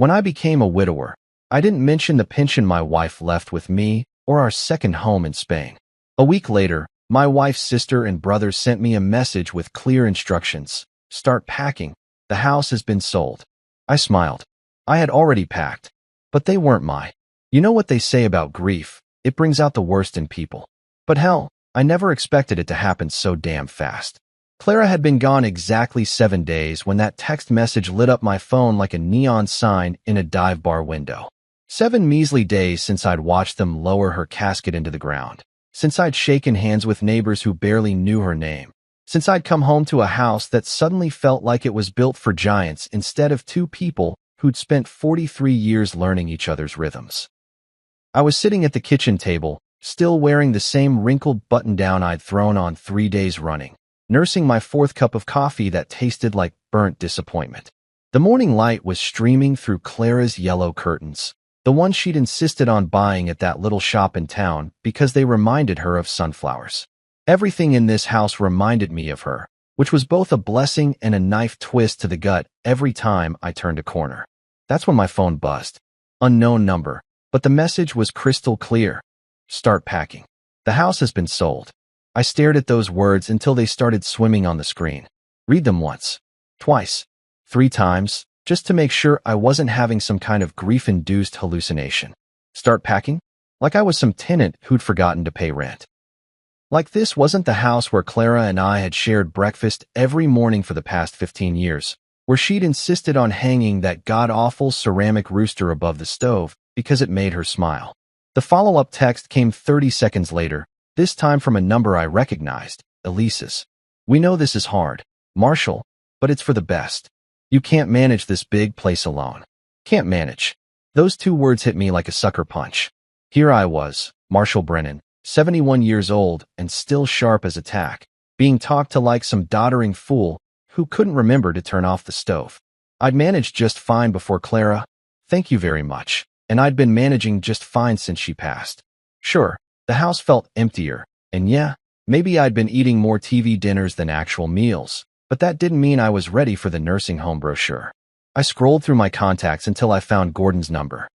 When I became a widower, I didn't mention the pension my wife left with me or our second home in Spain. A week later, my wife's sister and brother sent me a message with clear instructions. Start packing. The house has been sold. I smiled. I had already packed, but they weren't my. You know what they say about grief? It brings out the worst in people. But hell, I never expected it to happen so damn fast. Clara had been gone exactly 7 days when that text message lit up my phone like a neon sign in a dive bar window. 7 measly days since I'd watched them lower her casket into the ground. Since I'd shaken hands with neighbors who barely knew her name. Since I'd come home to a house that suddenly felt like it was built for giants instead of 2 people who'd spent 43 years learning each other's rhythms. I was sitting at the kitchen table, still wearing the same wrinkled button-down I'd thrown on 3 days running, nursing my 4th cup of coffee that tasted like burnt disappointment. The morning light was streaming through Clara's yellow curtains, the ones she'd insisted on buying at that little shop in town because they reminded her of sunflowers. Everything in this house reminded me of her, which was both a blessing and a knife twist to the gut every time I turned a corner. That's when my phone buzzed. Unknown number, but the message was crystal clear. Start packing. The house has been sold. I stared at those words until they started swimming on the screen. Read them once, twice, 3 times, just to make sure I wasn't having some kind of grief-induced hallucination. Start packing? Like I was some tenant who'd forgotten to pay rent. Like this wasn't the house where Clara and I had shared breakfast every morning for the past 15 years, where she'd insisted on hanging that god-awful ceramic rooster above the stove because it made her smile. The follow-up text came 30 seconds later, this time from a number I recognized, Elise's. We know this is hard, Marshall, but it's for the best. You can't manage this big place alone. Can't manage. Those 2 words hit me like a sucker punch. Here I was, Marshall Brennan, 71 years old and still sharp as a tack, being talked to like some doddering fool who couldn't remember to turn off the stove. I'd managed just fine before Clara. Thank you very much. And I'd been managing just fine since she passed. Sure, the house felt emptier, and yeah, maybe I'd been eating more TV dinners than actual meals, but that didn't mean I was ready for the nursing home brochure. I scrolled through my contacts until I found Gordon's number.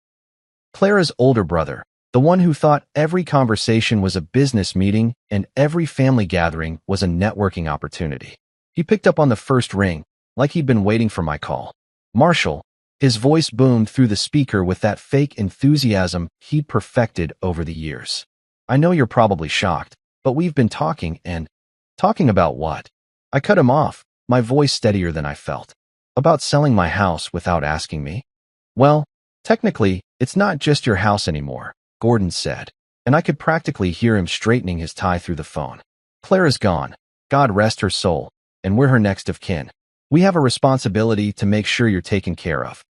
Clara's older brother, the one who thought every conversation was a business meeting and every family gathering was a networking opportunity. He picked up on the first ring, like he'd been waiting for my call. Marshall. His voice boomed through the speaker with that fake enthusiasm he'd perfected over the years. I know you're probably shocked, but we've been talking and… Talking about what? I cut him off, my voice steadier than I felt. About selling my house without asking me? Well, technically, it's not just your house anymore, Gordon said, and I could practically hear him straightening his tie through the phone. Clara's gone, God rest her soul, and we're her next of kin. We have a responsibility to make sure you're taken care of.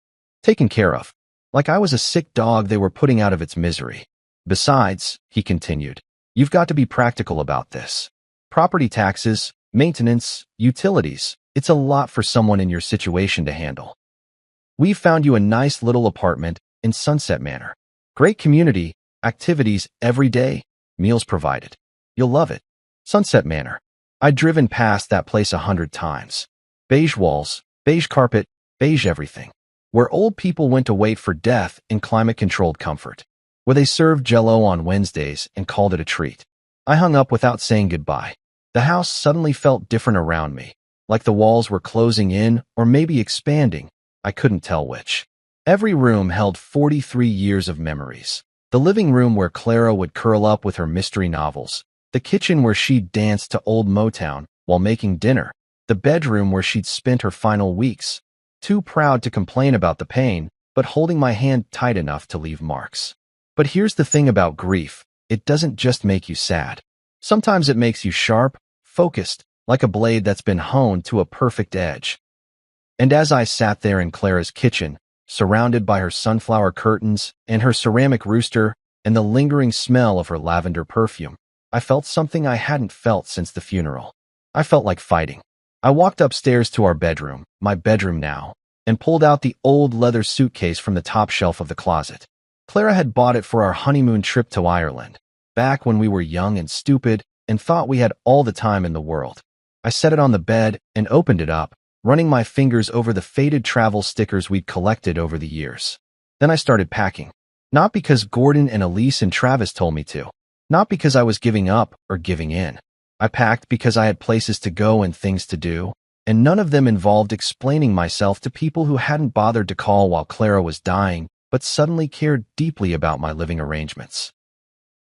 Taken care of. Like I was a sick dog they were putting out of its misery. Besides, he continued, you've got to be practical about this. Property taxes, maintenance, utilities. It's a lot for someone in your situation to handle. We've found you a nice little apartment in Sunset Manor. Great community, activities every day, meals provided. You'll love it. Sunset Manor. I'd driven past that place 100 times. Beige walls, beige carpet, beige everything. Where old people went to wait for death in climate-controlled comfort. Where they served Jell-O on Wednesdays and called it a treat. I hung up without saying goodbye. The house suddenly felt different around me, like the walls were closing in or maybe expanding. I couldn't tell which. Every room held 43 years of memories. The living room where Clara would curl up with her mystery novels. The kitchen where she'd dance to old Motown while making dinner. The bedroom where she'd spent her final weeks. Too proud to complain about the pain, but holding my hand tight enough to leave marks. But here's the thing about grief. It doesn't just make you sad. Sometimes it makes you sharp, focused, like a blade that's been honed to a perfect edge. And as I sat there in Clara's kitchen, surrounded by her sunflower curtains and her ceramic rooster and the lingering smell of her lavender perfume, I felt something I hadn't felt since the funeral. I felt like fighting. I walked upstairs to our bedroom, my bedroom now, and pulled out the old leather suitcase from the top shelf of the closet. Clara had bought it for our honeymoon trip to Ireland, back when we were young and stupid and thought we had all the time in the world. I set it on the bed and opened it up, running my fingers over the faded travel stickers we'd collected over the years. Then I started packing. Not because Gordon and Elise and Travis told me to. Not because I was giving up or giving in. I packed because I had places to go and things to do, and none of them involved explaining myself to people who hadn't bothered to call while Clara was dying, but suddenly cared deeply about my living arrangements.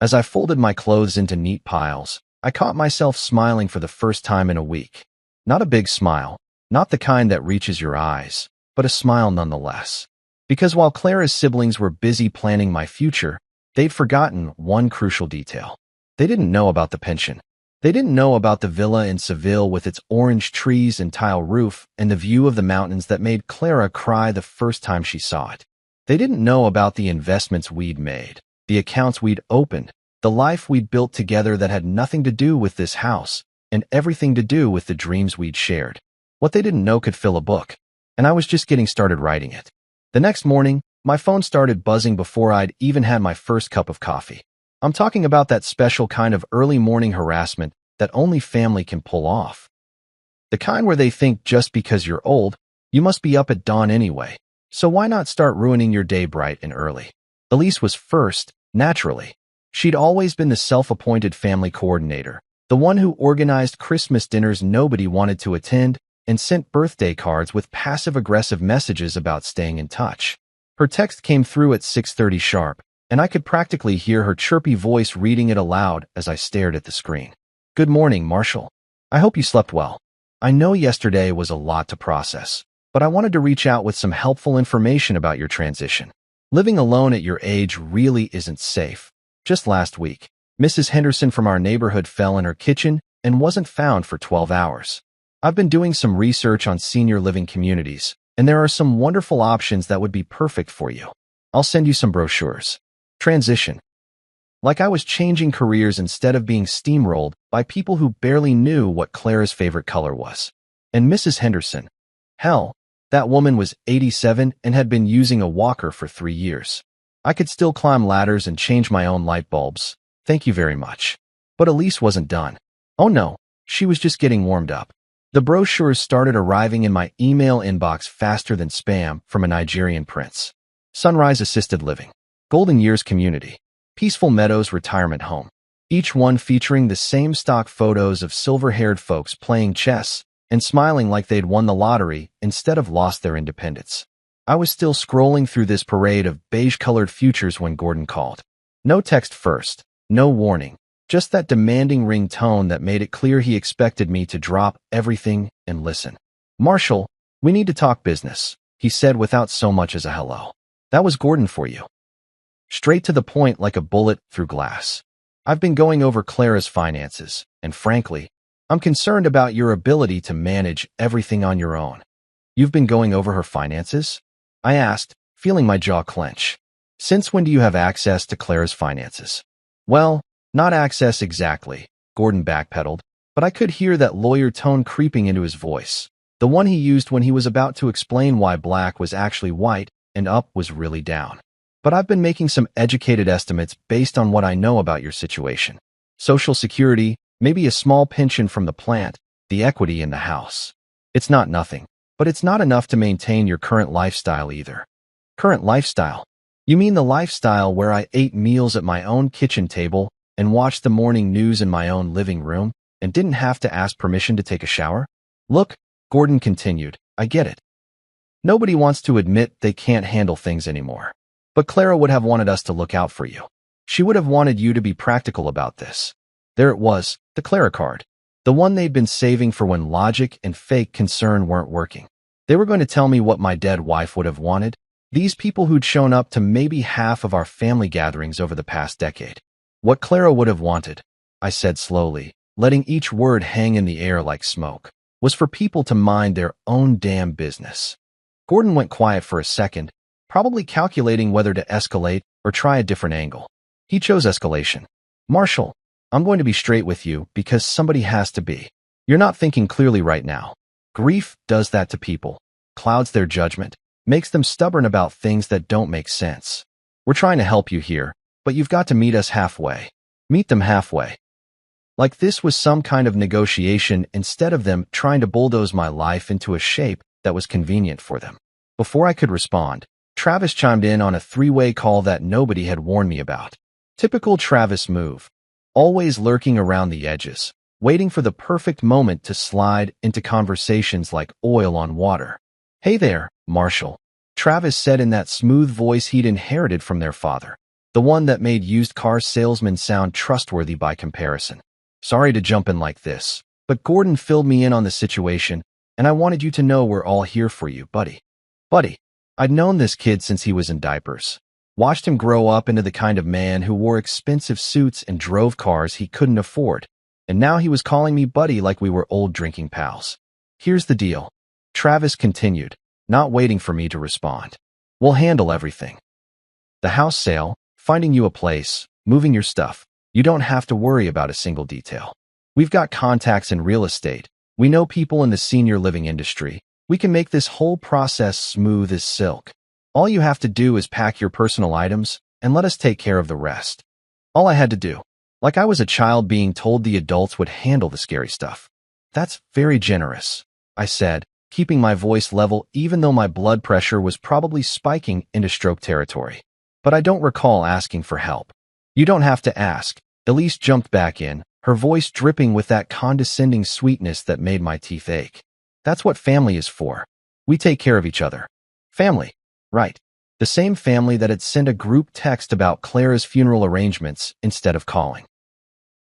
As I folded my clothes into neat piles, I caught myself smiling for the first time in a week. Not a big smile, not the kind that reaches your eyes, but a smile nonetheless. Because while Clara's siblings were busy planning my future, they'd forgotten one crucial detail. They didn't know about the pension. They didn't know about the villa in Seville with its orange trees and tile roof and the view of the mountains that made Clara cry the first time she saw it. They didn't know about the investments we'd made, the accounts we'd opened, the life we'd built together that had nothing to do with this house and everything to do with the dreams we'd shared. What they didn't know could fill a book, and I was just getting started writing it. The next morning, my phone started buzzing before I'd even had my first cup of coffee. I'm talking about that special kind of early morning harassment that only family can pull off. The kind where they think just because you're old, you must be up at dawn anyway, so why not start ruining your day bright and early? Elise was first, naturally. She'd always been the self-appointed family coordinator, the one who organized Christmas dinners nobody wanted to attend and sent birthday cards with passive-aggressive messages about staying in touch. Her text came through at 6:30 sharp, and I could practically hear her chirpy voice reading it aloud as I stared at the screen. "Good morning, Marshall. I hope you slept well. I know yesterday was a lot to process, but I wanted to reach out with some helpful information about your transition. Living alone at your age really isn't safe. Just last week, Mrs. Henderson from our neighborhood fell in her kitchen and wasn't found for 12 hours. I've been doing some research on senior living communities, and there are some wonderful options that would be perfect for you. I'll send you some brochures." Transition. Like I was changing careers instead of being steamrolled by people who barely knew what Clara's favorite color was. And Mrs. Henderson. Hell, that woman was 87 and had been using a walker for 3 years. I could still climb ladders and change my own light bulbs. Thank you very much. But Elise wasn't done. Oh no, she was just getting warmed up. The brochures started arriving in my email inbox faster than spam from a Nigerian prince. Sunrise Assisted Living. Golden Years Community. Peaceful Meadows Retirement Home. Each one featuring the same stock photos of silver-haired folks playing chess and smiling like they'd won the lottery instead of lost their independence. I was still scrolling through this parade of beige-colored futures when Gordon called. No text first, no warning, just that demanding ring tone that made it clear he expected me to drop everything and listen. "Marshall, we need to talk business," he said without so much as a hello. That was Gordon for you. Straight to the point like a bullet through glass. "I've been going over Clara's finances, and frankly, I'm concerned about your ability to manage everything on your own." "You've been going over her finances?" I asked, feeling my jaw clench. "Since when do you have access to Clara's finances?" "Well, not access exactly," Gordon backpedaled, but I could hear that lawyer tone creeping into his voice, the one he used when he was about to explain why black was actually white and up was really down. "But I've been making some educated estimates based on what I know about your situation. Social Security, maybe a small pension from the plant, the equity in the house. It's not nothing, but it's not enough to maintain your current lifestyle either." "Current lifestyle? You mean the lifestyle where I ate meals at my own kitchen table and watched the morning news in my own living room and didn't have to ask permission to take a shower?" "Look," Gordon continued, "I get it. Nobody wants to admit they can't handle things anymore. But Clara would have wanted us to look out for you. She would have wanted you to be practical about this." There it was, the Clara card. The one they'd been saving for when logic and fake concern weren't working. They were going to tell me what my dead wife would have wanted. These people who'd shown up to maybe half of our family gatherings over the past decade. "What Clara would have wanted," I said slowly, letting each word hang in the air like smoke, "was for people to mind their own damn business." Gordon went quiet for a second, probably calculating whether to escalate or try a different angle. He chose escalation. "Marshall, I'm going to be straight with you because somebody has to be. You're not thinking clearly right now. Grief does that to people, clouds their judgment, makes them stubborn about things that don't make sense. We're trying to help you here, but you've got to meet us halfway. Meet them halfway." Like this was some kind of negotiation instead of them trying to bulldoze my life into a shape that was convenient for them. Before I could respond, Travis chimed in on a three-way call that nobody had warned me about. Typical Travis move. Always lurking around the edges, waiting for the perfect moment to slide into conversations like oil on water. "Hey there, Marshall," Travis said in that smooth voice he'd inherited from their father, the one that made used car salesmen sound trustworthy by comparison. "Sorry to jump in like this, but Gordon filled me in on the situation, and I wanted you to know we're all here for you, buddy." Buddy. I'd known this kid since he was in diapers. Watched him grow up into the kind of man who wore expensive suits and drove cars he couldn't afford. And now he was calling me buddy like we were old drinking pals. "Here's the deal," Travis continued, not waiting for me to respond. "We'll handle everything. The house sale, finding you a place, moving your stuff. You don't have to worry about a single detail. We've got contacts in real estate. We know people in the senior living industry. We can make this whole process smooth as silk. All you have to do is pack your personal items and let us take care of the rest." All I had to do. Like I was a child being told the adults would handle the scary stuff. "That's very generous," I said, keeping my voice level even though my blood pressure was probably spiking into stroke territory. "But I don't recall asking for help." "You don't have to ask," Elise jumped back in, her voice dripping with that condescending sweetness that made my teeth ache. "That's what family is for. We take care of each other." Family. Right. The same family that had sent a group text about Clara's funeral arrangements instead of calling.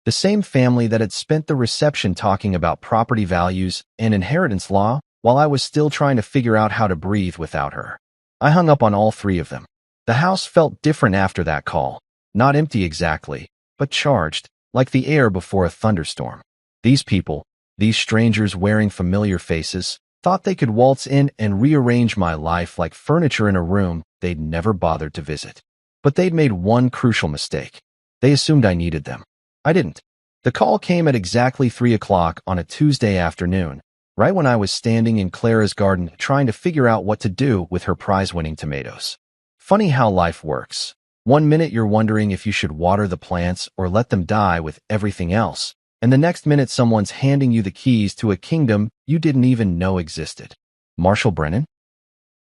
The same family that had spent the reception talking about property values and inheritance law while I was still trying to figure out how to breathe without her. I hung up on all three of them. The house felt different after that call. Not empty exactly, but charged, like the air before a thunderstorm. These people, these strangers wearing familiar faces, thought they could waltz in and rearrange my life like furniture in a room they'd never bothered to visit. But they'd made one crucial mistake. They assumed I needed them. I didn't. The call came at exactly 3 o'clock on a Tuesday afternoon, right when I was standing in Clara's garden trying to figure out what to do with her prize-winning tomatoes. Funny how life works. One minute you're wondering if you should water the plants or let them die with everything else, and the next minute someone's handing you the keys to a kingdom you didn't even know existed. "Marshall Brennan?"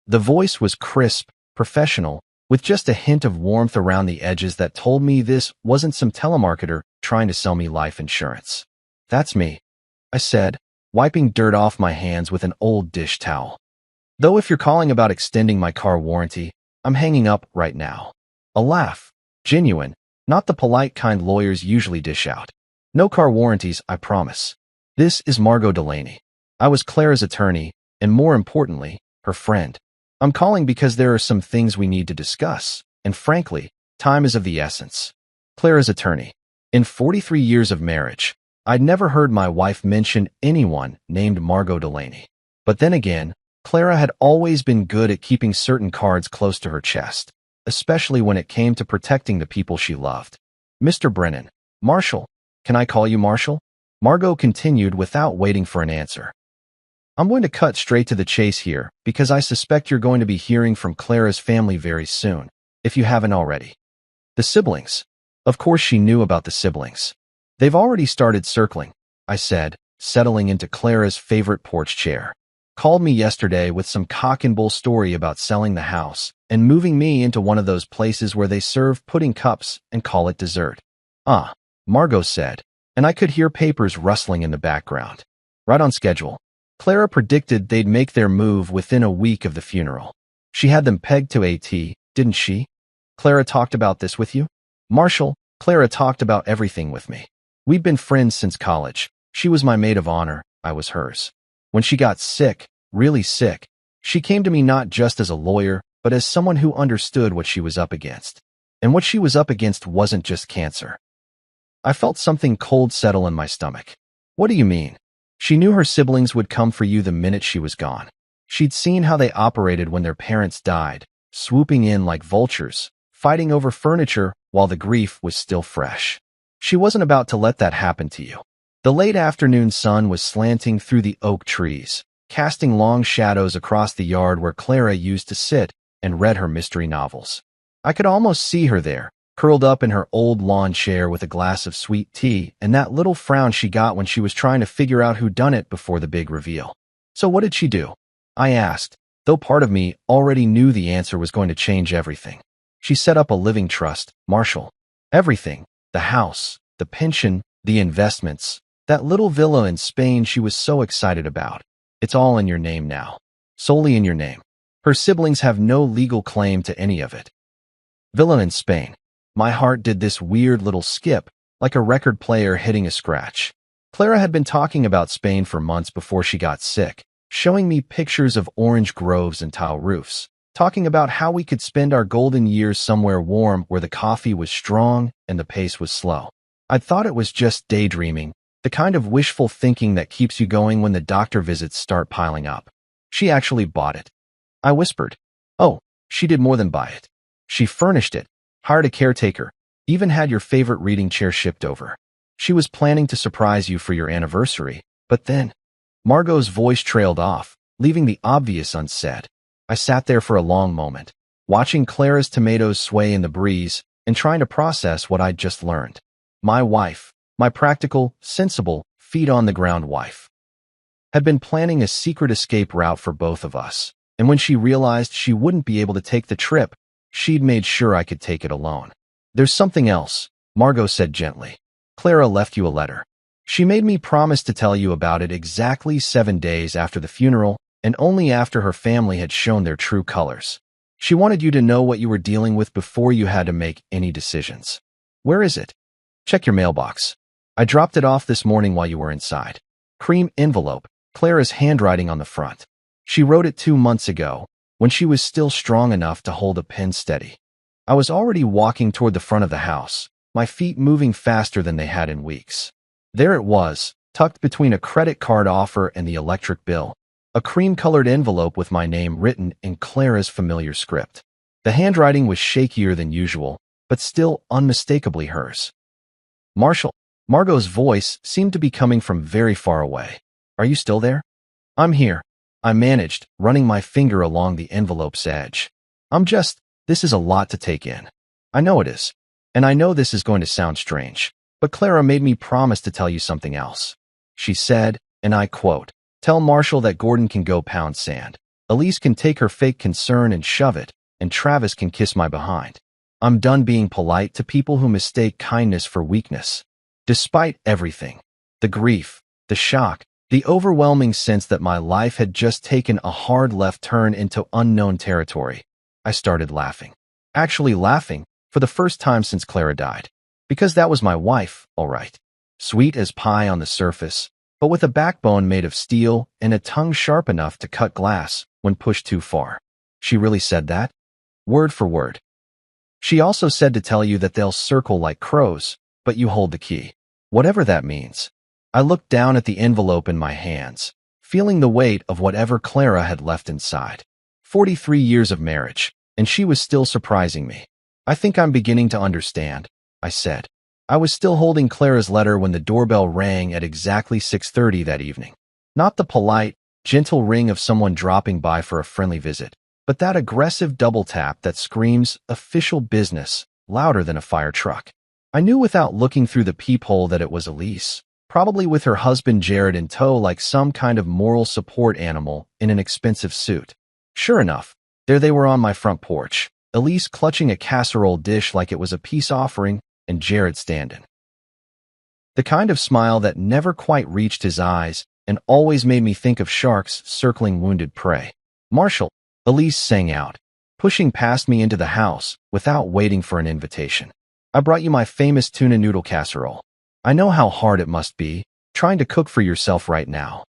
The voice was crisp, professional, with just a hint of warmth around the edges that told me this wasn't some telemarketer trying to sell me life insurance. "That's me," I said, wiping dirt off my hands with an old dish towel. "Though if you're calling about extending my car warranty, I'm hanging up right now." A laugh. Genuine, not the polite kind lawyers usually dish out. "No car warranties, I promise. This is Margot Delaney. I was Clara's attorney, and more importantly, her friend. I'm calling because there are some things we need to discuss, and frankly, time is of the essence." Clara's attorney. In 43 years of marriage, I'd never heard my wife mention anyone named Margot Delaney. But then again, Clara had always been good at keeping certain cards close to her chest, especially when it came to protecting the people she loved. "Mr. Brennan. Marshall. Can I call you Marshall?" Margot continued without waiting for an answer. "I'm going to cut straight to the chase here because I suspect you're going to be hearing from Clara's family very soon, if you haven't already." "The siblings." Of course she knew about the siblings. "They've already started circling," I said, settling into Clara's favorite porch chair. "Called me yesterday with some cock-and-bull story about selling the house and moving me into one of those places where they serve pudding cups and call it dessert." "Ah," Margot said, and I could hear papers rustling in the background. "Right on schedule." Clara predicted they'd make their move within a week of the funeral. She had them pegged to AT, didn't she? "Clara talked about this with you?" "Marshall, Clara talked about everything with me. We'd been friends since college. She was my maid of honor, I was hers. When she got sick, really sick, she came to me not just as a lawyer, but as someone who understood what she was up against. And what she was up against wasn't just cancer." I felt something cold settle in my stomach. "What do you mean?" "She knew her siblings would come for you the minute she was gone. She'd seen how they operated when their parents died, swooping in like vultures, fighting over furniture while the grief was still fresh. She wasn't about to let that happen to you." The late afternoon sun was slanting through the oak trees, casting long shadows across the yard where Clara used to sit and read her mystery novels. I could almost see her there, curled up in her old lawn chair with a glass of sweet tea and that little frown she got when she was trying to figure out who done it before the big reveal. So what did she do? I asked, though part of me already knew the answer was going to change everything. She set up a living trust, Marshall. Everything. The house, the pension, the investments, that little villa in Spain she was so excited about. It's all in your name now. Solely in your name. Her siblings have no legal claim to any of it. Villa in Spain. My heart did this weird little skip, like a record player hitting a scratch. Clara had been talking about Spain for months before she got sick, showing me pictures of orange groves and tile roofs, talking about how we could spend our golden years somewhere warm where the coffee was strong and the pace was slow. I thought it was just daydreaming, the kind of wishful thinking that keeps you going when the doctor visits start piling up. She actually bought it. I whispered. Oh, she did more than buy it. She furnished it, hired a caretaker, even had your favorite reading chair shipped over. She was planning to surprise you for your anniversary, but then Margot's voice trailed off, leaving the obvious unsaid. I sat there for a long moment, watching Clara's tomatoes sway in the breeze and trying to process what I'd just learned. My wife, my practical, sensible, feet-on-the-ground wife, had been planning a secret escape route for both of us, and when she realized she wouldn't be able to take the trip, she'd made sure I could take it alone. There's something else, Margot said gently. Clara left you a letter. She made me promise to tell you about it exactly 7 days after the funeral, and only after her family had shown their true colors. She wanted you to know what you were dealing with before you had to make any decisions. Where is it? Check your mailbox. I dropped it off this morning while you were inside. Cream envelope, Clara's handwriting on the front. She wrote it 2 months ago, when she was still strong enough to hold a pen steady. I was already walking toward the front of the house, my feet moving faster than they had in weeks. There it was, tucked between a credit card offer and the electric bill, a cream-colored envelope with my name written in Clara's familiar script. The handwriting was shakier than usual, but still unmistakably hers. Marshall. Margot's voice seemed to be coming from very far away. Are you still there? I'm here. I managed, running my finger along the envelope's edge. This is a lot to take in. I know it is. And I know this is going to sound strange. But Clara made me promise to tell you something else. She said, and I quote, "Tell Marshall that Gordon can go pound sand. Elise can take her fake concern and shove it, and Travis can kiss my behind. I'm done being polite to people who mistake kindness for weakness." Despite everything, the grief, the shock, the overwhelming sense that my life had just taken a hard left turn into unknown territory, I started laughing. Actually laughing, for the first time since Clara died. Because that was my wife, all right. Sweet as pie on the surface, but with a backbone made of steel and a tongue sharp enough to cut glass when pushed too far. She really said that? Word for word. She also said to tell you that they'll circle like crows, but you hold the key. Whatever that means. I looked down at the envelope in my hands, feeling the weight of whatever Clara had left inside. 43 years of marriage, and she was still surprising me. I think I'm beginning to understand, I said. I was still holding Clara's letter when the doorbell rang at exactly 6:30 that evening. Not the polite, gentle ring of someone dropping by for a friendly visit, but that aggressive double tap that screams official business louder than a fire truck. I knew without looking through the peephole that it was Elise, probably with her husband Jared in tow like some kind of moral support animal in an expensive suit. Sure enough, there they were on my front porch, Elise clutching a casserole dish like it was a peace offering, and Jared standing. The kind of smile that never quite reached his eyes and always made me think of sharks circling wounded prey. "Marshall," Elise sang out, pushing past me into the house without waiting for an invitation. "I brought you my famous tuna noodle casserole. I know how hard it must be, trying to cook for yourself right now."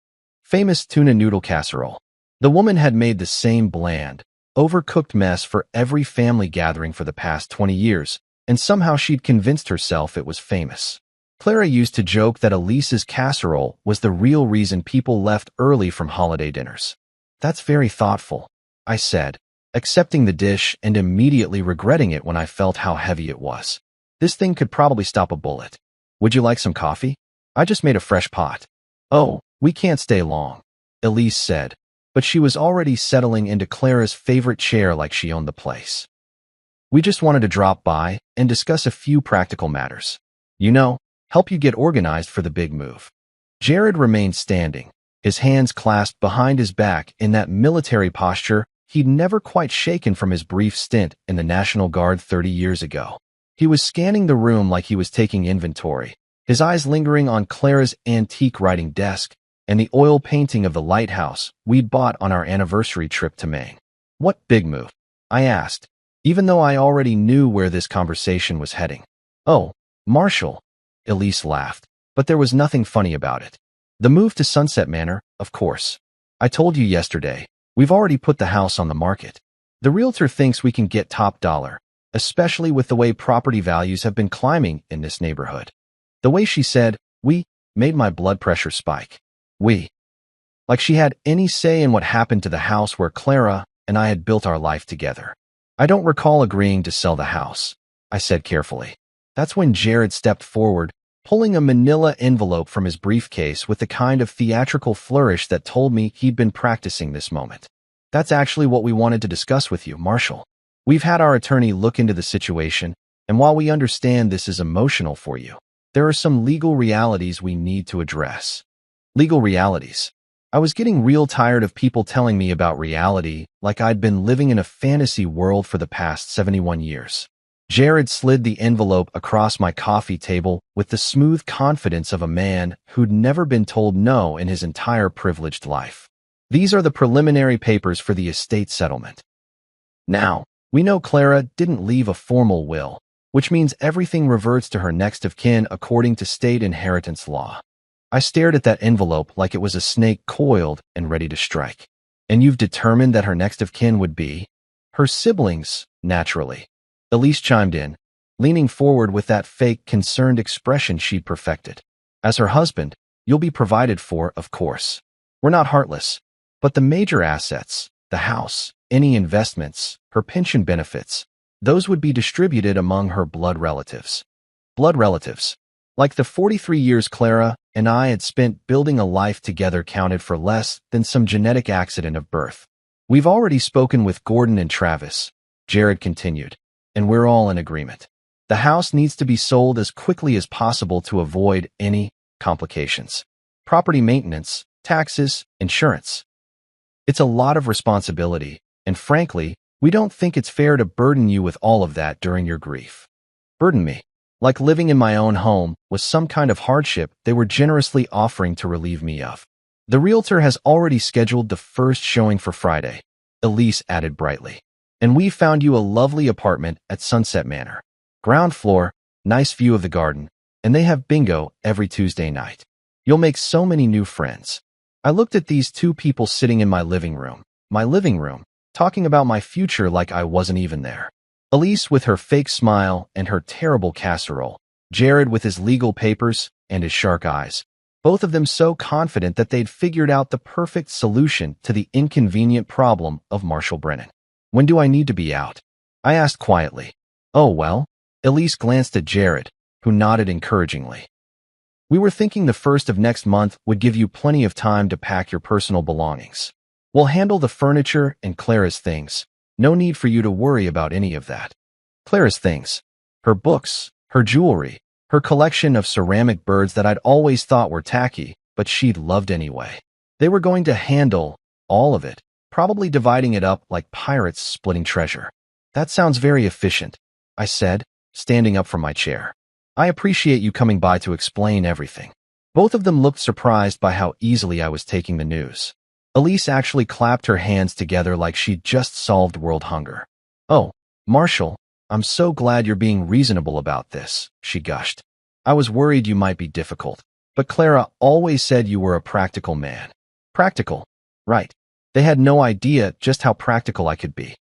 Famous tuna noodle casserole. The woman had made the same bland, overcooked mess for every family gathering for the past 20 years, and somehow she'd convinced herself it was famous. Clara used to joke that Elise's casserole was the real reason people left early from holiday dinners. "That's very thoughtful," I said, accepting the dish and immediately regretting it when I felt how heavy it was. This thing could probably stop a bullet. "Would you like some coffee? I just made a fresh pot." "Oh, we can't stay long," Elise said, but she was already settling into Clara's favorite chair like she owned the place. We just wanted to drop by and discuss a few practical matters. You know, help you get organized for the big move. Jared remained standing, his hands clasped behind his back in that military posture he'd never quite shaken from his brief stint in the National Guard 30 years ago. He was scanning the room like he was taking inventory, his eyes lingering on Clara's antique writing desk and the oil painting of the lighthouse we'd bought on our anniversary trip to Maine. What big move? I asked, even though I already knew where this conversation was heading. Oh, Marshall, Elise laughed, but there was nothing funny about it. The move to Sunset Manor, of course. I told you yesterday, we've already put the house on the market. The realtor thinks we can get top dollar, especially with the way property values have been climbing in this neighborhood. The way she said, we, made my blood pressure spike. We. Like she had any say in what happened to the house where Clara and I had built our life together. I don't recall agreeing to sell the house, I said carefully. That's when Jared stepped forward, pulling a manila envelope from his briefcase with the kind of theatrical flourish that told me he'd been practicing this moment. That's actually what we wanted to discuss with you, Marshall. We've had our attorney look into the situation, and while we understand this is emotional for you, there are some legal realities we need to address. Legal realities. I was getting real tired of people telling me about reality like I'd been living in a fantasy world for the past 71 years. Jared slid the envelope across my coffee table with the smooth confidence of a man who'd never been told no in his entire privileged life. These are the preliminary papers for the estate settlement. Now, we know Clara didn't leave a formal will, which means everything reverts to her next of kin according to state inheritance law. I stared at that envelope like it was a snake coiled and ready to strike. And you've determined that her next of kin would be her siblings, naturally. Elise chimed in, leaning forward with that fake, concerned expression she'd perfected. As her husband, you'll be provided for, of course. We're not heartless, but the major assets, the house, any investments, her pension benefits, those would be distributed among her blood relatives. Blood relatives. Like the 43 years Clara and I had spent building a life together counted for less than some genetic accident of birth. We've already spoken with Gordon and Travis, Jared continued, and we're all in agreement. The house needs to be sold as quickly as possible to avoid any complications. Property maintenance, taxes, insurance. It's a lot of responsibility, and frankly, we don't think it's fair to burden you with all of that during your grief. Burden me. Like living in my own home was some kind of hardship they were generously offering to relieve me of. The realtor has already scheduled the first showing for Friday, Elise added brightly. And we found you a lovely apartment at Sunset Manor. Ground floor, nice view of the garden, and they have bingo every Tuesday night. You'll make so many new friends. I looked at these two people sitting in my living room, talking about my future like I wasn't even there. Elise with her fake smile and her terrible casserole, Jared with his legal papers and his shark eyes, both of them so confident that they'd figured out the perfect solution to the inconvenient problem of Marshall Brennan. When do I need to be out? I asked quietly. Oh, well, Elise glanced at Jared, who nodded encouragingly. We were thinking the first of next month would give you plenty of time to pack your personal belongings. We'll handle the furniture and Clara's things. No need for you to worry about any of that. Clara's things. Her books, her jewelry, her collection of ceramic birds that I'd always thought were tacky, but she'd loved anyway. They were going to handle all of it, probably dividing it up like pirates splitting treasure. That sounds very efficient, I said, standing up from my chair. I appreciate you coming by to explain everything. Both of them looked surprised by how easily I was taking the news. Elise actually clapped her hands together like she'd just solved world hunger. Oh, Marshall, I'm so glad you're being reasonable about this, she gushed. I was worried you might be difficult, but Clara always said you were a practical man. Practical, right. They had no idea just how practical I could be.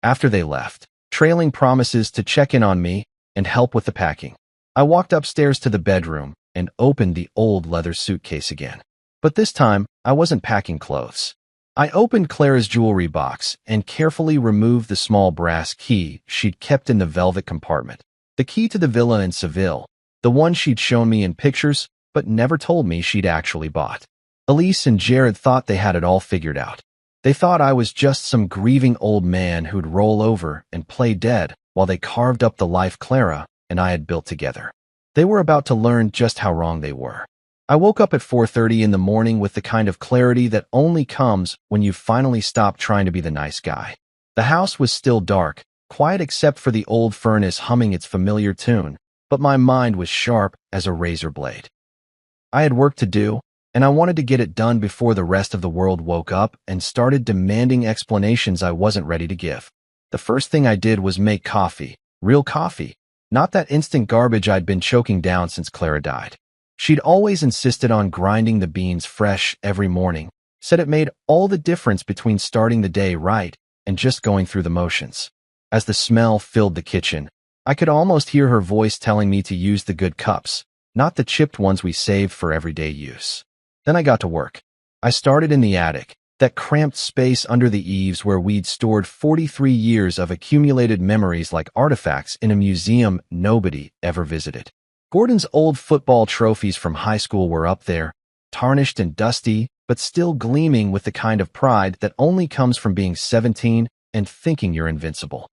After they left, trailing promises to check in on me and help with the packing, I walked upstairs to the bedroom and opened the old leather suitcase again. But this time, I wasn't packing clothes. I opened Clara's jewelry box and carefully removed the small brass key she'd kept in the velvet compartment. The key to the villa in Seville, the one she'd shown me in pictures, but never told me she'd actually bought. Elise and Jared thought they had it all figured out. They thought I was just some grieving old man who'd roll over and play dead while they carved up the life Clara and I had built together. They were about to learn just how wrong they were. I woke up at 4:30 in the morning with the kind of clarity that only comes when you finally stop trying to be the nice guy. The house was still dark, quiet except for the old furnace humming its familiar tune, but my mind was sharp as a razor blade. I had work to do, and I wanted to get it done before the rest of the world woke up and started demanding explanations I wasn't ready to give. The first thing I did was make coffee, real coffee, not that instant garbage I'd been choking down since Clara died. She'd always insisted on grinding the beans fresh every morning, said it made all the difference between starting the day right and just going through the motions. As the smell filled the kitchen, I could almost hear her voice telling me to use the good cups, not the chipped ones we saved for everyday use. Then I got to work. I started in the attic, that cramped space under the eaves where we'd stored 43 years of accumulated memories like artifacts in a museum nobody ever visited. Gordon's old football trophies from high school were up there, tarnished and dusty, but still gleaming with the kind of pride that only comes from being 17 and thinking you're invincible.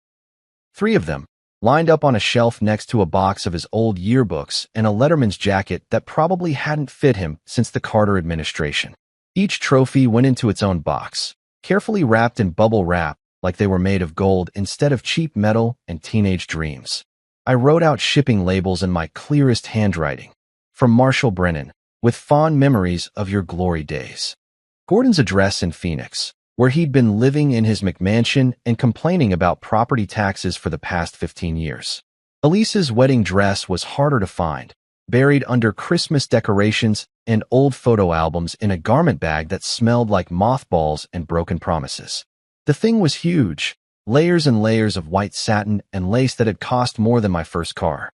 3 of them, lined up on a shelf next to a box of his old yearbooks and a letterman's jacket that probably hadn't fit him since the Carter administration. Each trophy went into its own box, carefully wrapped in bubble wrap like they were made of gold instead of cheap metal and teenage dreams. I wrote out shipping labels in my clearest handwriting. From Marshall Brennan, with fond memories of your glory days. Gordon's address in Phoenix, where he'd been living in his McMansion and complaining about property taxes for the past 15 years. Elise's wedding dress was harder to find, buried under Christmas decorations and old photo albums in a garment bag that smelled like mothballs and broken promises. The thing was huge, layers and layers of white satin and lace that had cost more than my first car.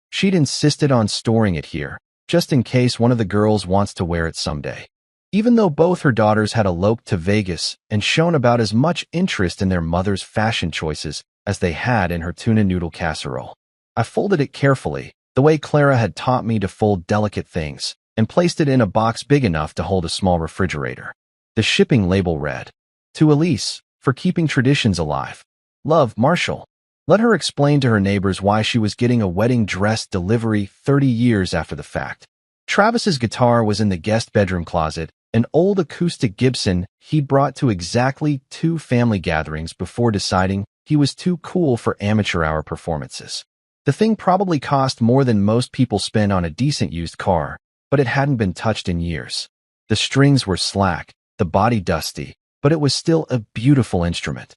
She'd insisted on storing it here, just in case one of the girls wants to wear it someday. Even though both her daughters had eloped to Vegas and shown about as much interest in their mother's fashion choices as they had in her tuna noodle casserole. I folded it carefully, the way Clara had taught me to fold delicate things, and placed it in a box big enough to hold a small refrigerator. The shipping label read, "To Elise, for keeping traditions alive. Love, Marshall." Let her explain to her neighbors why she was getting a wedding dress delivery 30 years after the fact. Travis's guitar was in the guest bedroom closet, an old acoustic Gibson he brought to exactly 2 family gatherings before deciding he was too cool for amateur hour performances. The thing probably cost more than most people spend on a decent used car, but it hadn't been touched in years. The strings were slack, the body dusty, but it was still a beautiful instrument.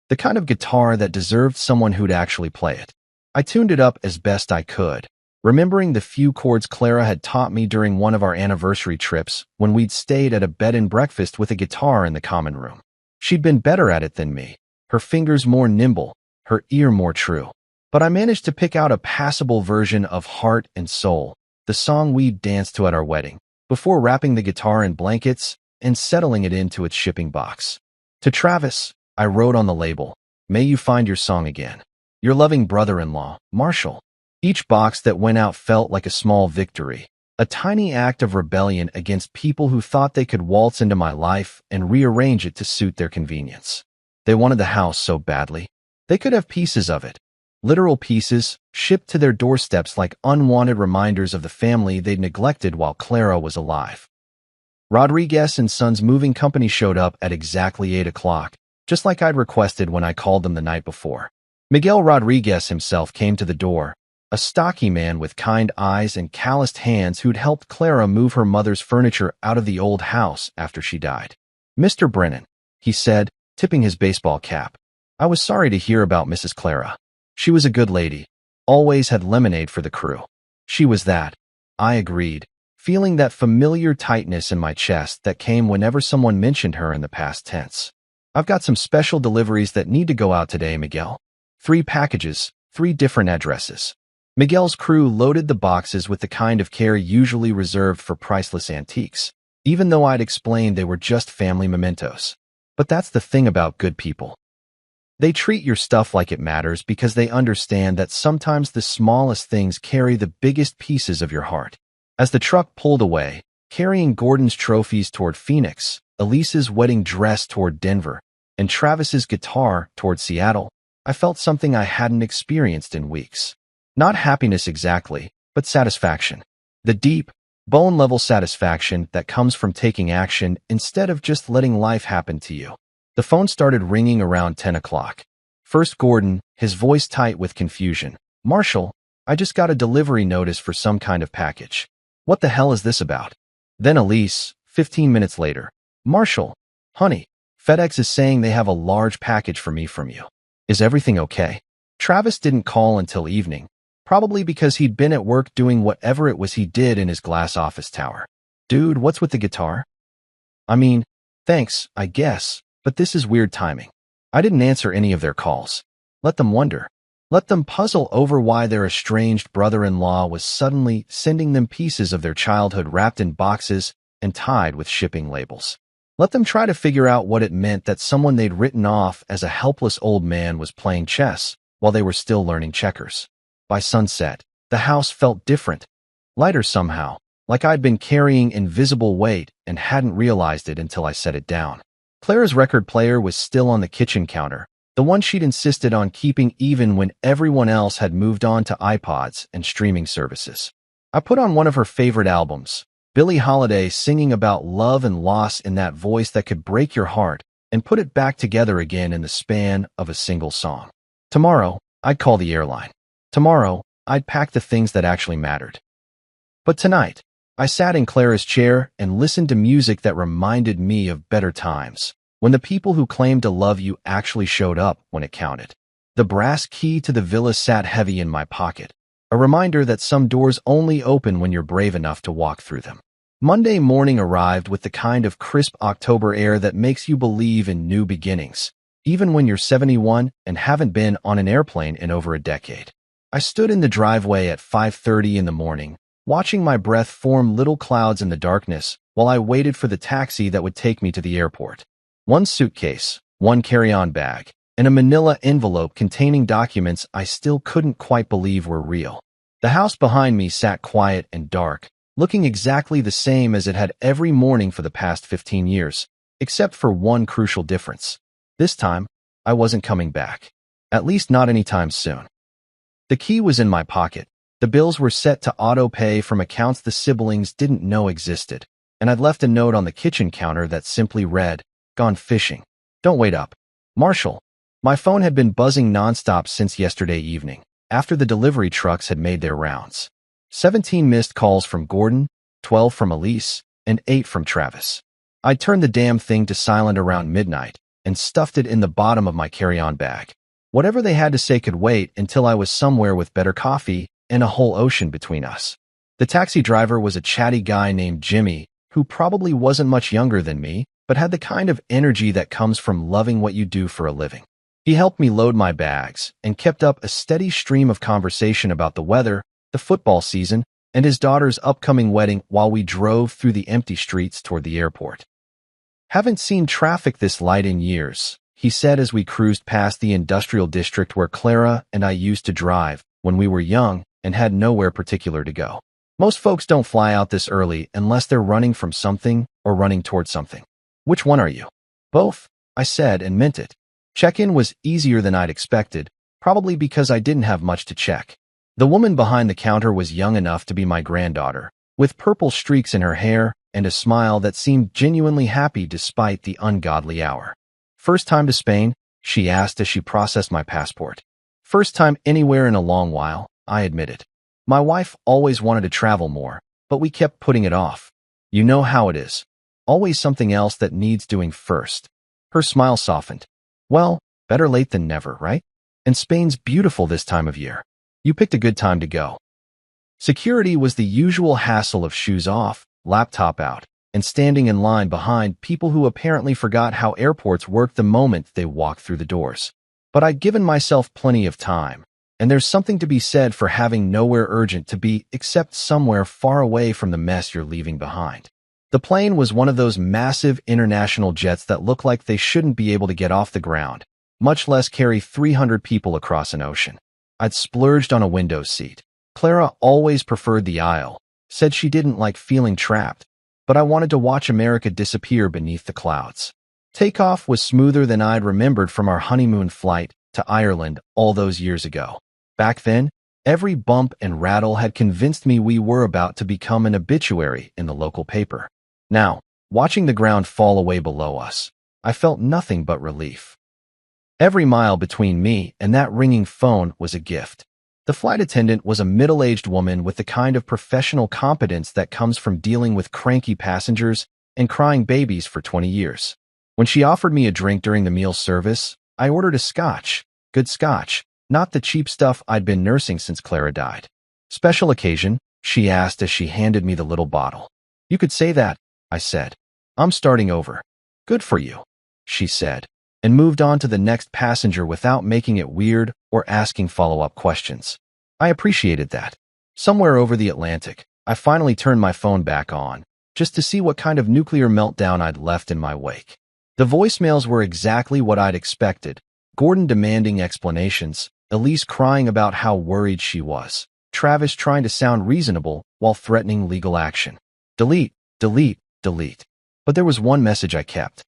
The kind of guitar that deserved someone who'd actually play it. I tuned it up as best I could, remembering the few chords Clara had taught me during one of our anniversary trips when we'd stayed at a bed and breakfast with a guitar in the common room. She'd been better at it than me, her fingers more nimble, her ear more true. But I managed to pick out a passable version of Heart and Soul, the song we'd danced to at our wedding, before wrapping the guitar in blankets and settling it into its shipping box. To Travis, I wrote on the label, "May you find your song again. Your loving brother-in-law, Marshall." Each box that went out felt like a small victory, a tiny act of rebellion against people who thought they could waltz into my life and rearrange it to suit their convenience. They wanted the house so badly. They could have pieces of it, literal pieces, shipped to their doorsteps like unwanted reminders of the family they'd neglected while Clara was alive. Rodriguez and Sons Moving Company showed up at exactly 8 o'clock, just like I'd requested when I called them the night before. Miguel Rodriguez himself came to the door, a stocky man with kind eyes and calloused hands who'd helped Clara move her mother's furniture out of the old house after she died. "Mr. Brennan," he said, tipping his baseball cap. "I was sorry to hear about Mrs. Clara. She was a good lady, always had lemonade for the crew." "She was that," I agreed, feeling that familiar tightness in my chest that came whenever someone mentioned her in the past tense. "I've got some special deliveries that need to go out today, Miguel. 3 packages, 3 different addresses." Miguel's crew loaded the boxes with the kind of care usually reserved for priceless antiques, even though I'd explained they were just family mementos. But that's the thing about good people. They treat your stuff like it matters because they understand that sometimes the smallest things carry the biggest pieces of your heart. As the truck pulled away, carrying Gordon's trophies toward Phoenix, Elise's wedding dress toward Denver, and Travis's guitar toward Seattle, I felt something I hadn't experienced in weeks. Not happiness exactly, but satisfaction. The deep, bone-level satisfaction that comes from taking action instead of just letting life happen to you. The phone started ringing around 10 o'clock. First Gordon, his voice tight with confusion. "Marshall, I just got a delivery notice for some kind of package. What the hell is this about?" Then Elise, 15 minutes later. "Marshall, honey, FedEx is saying they have a large package for me from you. Is everything okay?" Travis didn't call until evening, probably because he'd been at work doing whatever it was he did in his glass office tower. "Dude, what's with the guitar?" "I mean, thanks, I guess, but this is weird timing." I didn't answer any of their calls. Let them wonder. Let them puzzle over why their estranged brother-in-law was suddenly sending them pieces of their childhood wrapped in boxes and tied with shipping labels. Let them try to figure out what it meant that someone they'd written off as a helpless old man was playing chess while they were still learning checkers. By sunset, the house felt different, lighter somehow, like I'd been carrying invisible weight and hadn't realized it until I set it down. Clara's record player was still on the kitchen counter, the one she'd insisted on keeping even when everyone else had moved on to iPods and streaming services. I put on one of her favorite albums, Billie Holiday singing about love and loss in that voice that could break your heart, and put it back together again in the span of a single song. Tomorrow, I'd call the airline. Tomorrow, I'd pack the things that actually mattered. But tonight, I sat in Clara's chair and listened to music that reminded me of better times, when the people who claimed to love you actually showed up when it counted. The brass key to the villa sat heavy in my pocket, a reminder that some doors only open when you're brave enough to walk through them. Monday morning arrived with the kind of crisp October air that makes you believe in new beginnings, even when you're 71 and haven't been on an airplane in over a decade. I stood in the driveway at 5:30 in the morning, watching my breath form little clouds in the darkness while I waited for the taxi that would take me to the airport. One suitcase, one carry-on bag, and a manila envelope containing documents I still couldn't quite believe were real. The house behind me sat quiet and dark, looking exactly the same as it had every morning for the past 15 years, except for one crucial difference. This time, I wasn't coming back. At least not anytime soon. The key was in my pocket. The bills were set to auto-pay from accounts the siblings didn't know existed, and I'd left a note on the kitchen counter that simply read, "Gone fishing. Don't wait up. Marshall." My phone had been buzzing nonstop since yesterday evening, after the delivery trucks had made their rounds. 17 missed calls from Gordon, 12 from Elise, and 8 from Travis. I turned the damn thing to silent around midnight and stuffed it in the bottom of my carry-on bag. Whatever they had to say could wait until I was somewhere with better coffee and a whole ocean between us. The taxi driver was a chatty guy named Jimmy, who probably wasn't much younger than me, but had the kind of energy that comes from loving what you do for a living. He helped me load my bags and kept up a steady stream of conversation about the weather, the football season, and his daughter's upcoming wedding while we drove through the empty streets toward the airport. "Haven't seen traffic this light in years," he said as we cruised past the industrial district where Clara and I used to drive when we were young and had nowhere particular to go. "Most folks don't fly out this early unless they're running from something or running toward something." "Which one are you?" "Both," I said and meant it. Check-in was easier than I'd expected, probably because I didn't have much to check. The woman behind the counter was young enough to be my granddaughter, with purple streaks in her hair and a smile that seemed genuinely happy despite the ungodly hour. "First time to Spain?" she asked as she processed my passport. "First time anywhere in a long while," I admitted. My wife always wanted to travel more, but we kept putting it off. You know how it is. Always something else that needs doing first. Her smile softened. "Well, better late than never, right? And Spain's beautiful this time of year. You picked a good time to go." Security was the usual hassle of shoes off, laptop out, and standing in line behind people who apparently forgot how airports work the moment they walked through the doors. But I'd given myself plenty of time, and there's something to be said for having nowhere urgent to be except somewhere far away from the mess you're leaving behind. The plane was one of those massive international jets that look like they shouldn't be able to get off the ground, much less carry 300 people across an ocean. I'd splurged on a window seat. Clara always preferred the aisle, said she didn't like feeling trapped, but I wanted to watch America disappear beneath the clouds. Takeoff was smoother than I'd remembered from our honeymoon flight, to Ireland all those years ago. Back then, every bump and rattle had convinced me we were about to become an obituary in the local paper. Now, watching the ground fall away below us, I felt nothing but relief. Every mile between me and that ringing phone was a gift. The flight attendant was a middle-aged woman with the kind of professional competence that comes from dealing with cranky passengers and crying babies for 20 years. When she offered me a drink during the meal service, I ordered a scotch, good scotch, not the cheap stuff I'd been nursing since Clara died. Special occasion, she asked as she handed me the little bottle. You could say that, I said. I'm starting over. Good for you, she said, and moved on to the next passenger without making it weird or asking follow-up questions. I appreciated that. Somewhere over the Atlantic, I finally turned my phone back on, just to see what kind of nuclear meltdown I'd left in my wake. The voicemails were exactly what I'd expected. Gordon demanding explanations, Elise crying about how worried she was, Travis trying to sound reasonable while threatening legal action. Delete, delete, delete. But there was one message I kept.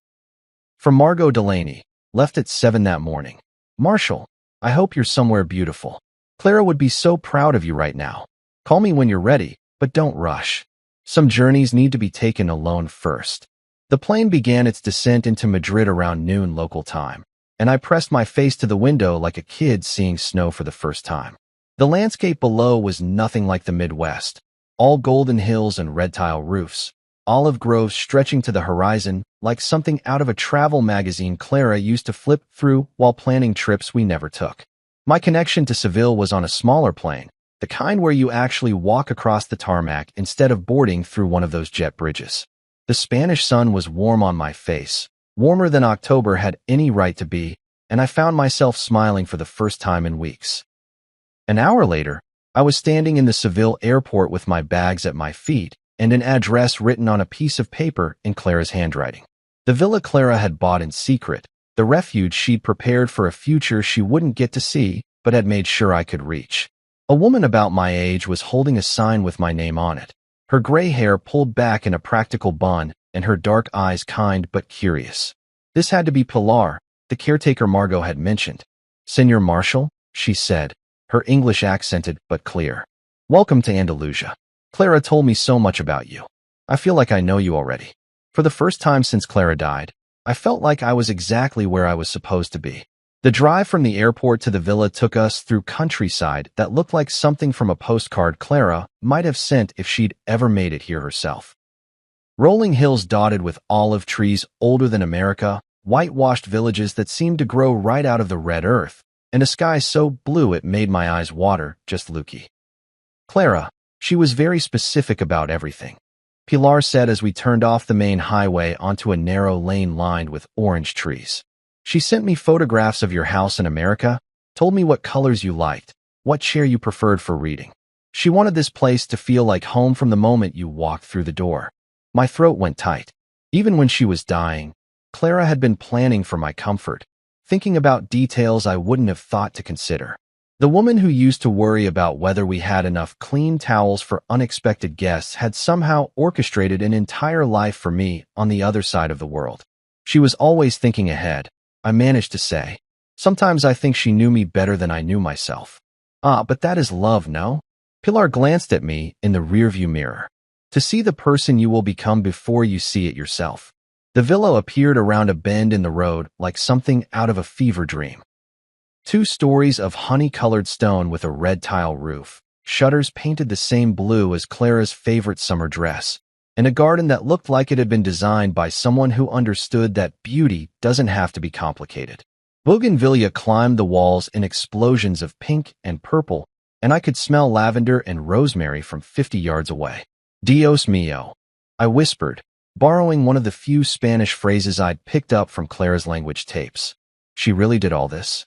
From Margot Delaney, left at 7 that morning. Marshall, I hope you're somewhere beautiful. Clara would be so proud of you right now. Call me when you're ready, but don't rush. Some journeys need to be taken alone first. The plane began its descent into Madrid around noon local time, and I pressed my face to the window like a kid seeing snow for the first time. The landscape below was nothing like the Midwest, all golden hills and red tile roofs, olive groves stretching to the horizon like something out of a travel magazine Clara used to flip through while planning trips we never took. My connection to Seville was on a smaller plane, the kind where you actually walk across the tarmac instead of boarding through one of those jet bridges. The Spanish sun was warm on my face, warmer than October had any right to be, and I found myself smiling for the first time in weeks. An hour later, I was standing in the Seville airport with my bags at my feet and an address written on a piece of paper in Clara's handwriting. The villa Clara had bought in secret, the refuge she'd prepared for a future she wouldn't get to see, but had made sure I could reach. A woman about my age was holding a sign with my name on it, her gray hair pulled back in a practical bun and her dark eyes kind but curious. This had to be Pilar, the caretaker Margot had mentioned. Senor Marshall, she said, her English accented but clear. Welcome to Andalusia. Clara told me so much about you. I feel like I know you already. For the first time since Clara died, I felt like I was exactly where I was supposed to be. The drive from the airport to the villa took us through countryside that looked like something from a postcard Clara might have sent if she'd ever made it here herself. Rolling hills dotted with olive trees older than America, whitewashed villages that seemed to grow right out of the red earth, and a sky so blue it made my eyes water, just Lukey. Clara, she was very specific about everything. Pilar said as we turned off the main highway onto a narrow lane lined with orange trees. She sent me photographs of your house in America, told me what colors you liked, what chair you preferred for reading. She wanted this place to feel like home from the moment you walked through the door. My throat went tight. Even when she was dying, Clara had been planning for my comfort, thinking about details I wouldn't have thought to consider. The woman who used to worry about whether we had enough clean towels for unexpected guests had somehow orchestrated an entire life for me on the other side of the world. She was always thinking ahead, I managed to say. Sometimes I think she knew me better than I knew myself. But that is love, no? Pilar glanced at me in the rearview mirror. To see the person you will become before you see it yourself. The villa appeared around a bend in the road like something out of a fever dream. 2 stories of honey-colored stone with a red tile roof, shutters painted the same blue as Clara's favorite summer dress, and a garden that looked like it had been designed by someone who understood that beauty doesn't have to be complicated. Bougainvillea climbed the walls in explosions of pink and purple, and I could smell lavender and rosemary from 50 yards away. Dios mío, I whispered, borrowing one of the few Spanish phrases I'd picked up from Clara's language tapes. She really did all this?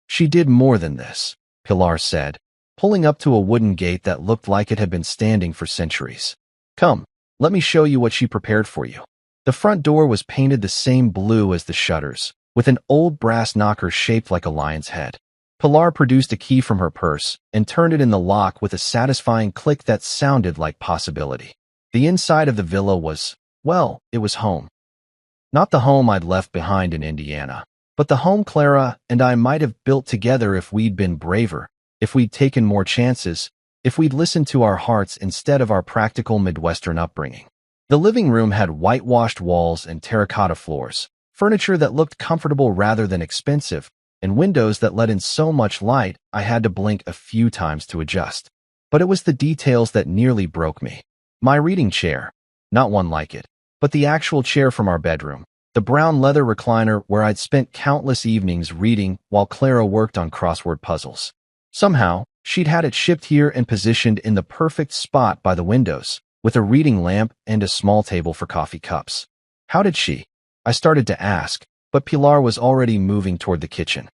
She did more than this, Pilar said, pulling up to a wooden gate that looked like it had been standing for centuries. Come, let me show you what she prepared for you. The front door was painted the same blue as the shutters, with an old brass knocker shaped like a lion's head. Pilar produced a key from her purse and turned it in the lock with a satisfying click that sounded like possibility. The inside of the villa was, well, it was home. Not the home I'd left behind in Indiana. But the home Clara and I might have built together if we'd been braver, if we'd taken more chances, if we'd listened to our hearts instead of our practical Midwestern upbringing. The living room had whitewashed walls and terracotta floors, furniture that looked comfortable rather than expensive, and windows that let in so much light I had to blink a few times to adjust. But it was the details that nearly broke me. My reading chair, not one like it, but the actual chair from our bedroom, the brown leather recliner where I'd spent countless evenings reading while Clara worked on crossword puzzles. Somehow, she'd had it shipped here and positioned in the perfect spot by the windows, with a reading lamp and a small table for coffee cups. How did she? I started to ask, but Pilar was already moving toward the kitchen.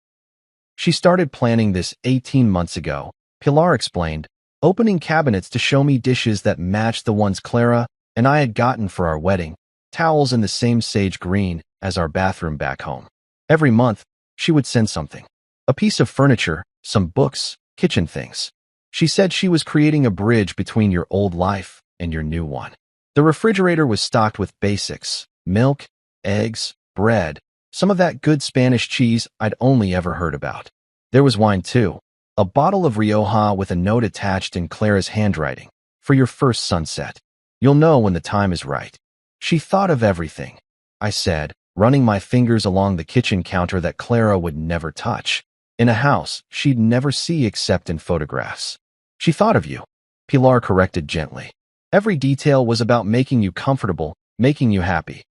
She started planning this 18 months ago, Pilar explained, opening cabinets to show me dishes that matched the ones Clara and I had gotten for our wedding, towels in the same sage green as our bathroom back home. Every month, she would send something. A piece of furniture, some books, kitchen things. She said she was creating a bridge between your old life and your new one. The refrigerator was stocked with basics: milk, eggs, bread, some of that good Spanish cheese I'd only ever heard about. There was wine too, a bottle of Rioja with a note attached in Clara's handwriting, for your first sunset. You'll know when the time is right. She thought of everything, I said, running my fingers along the kitchen counter that Clara would never touch, in a house she'd never see except in photographs. She thought of you, Pilar corrected gently. Every detail was about making you comfortable, making you happy.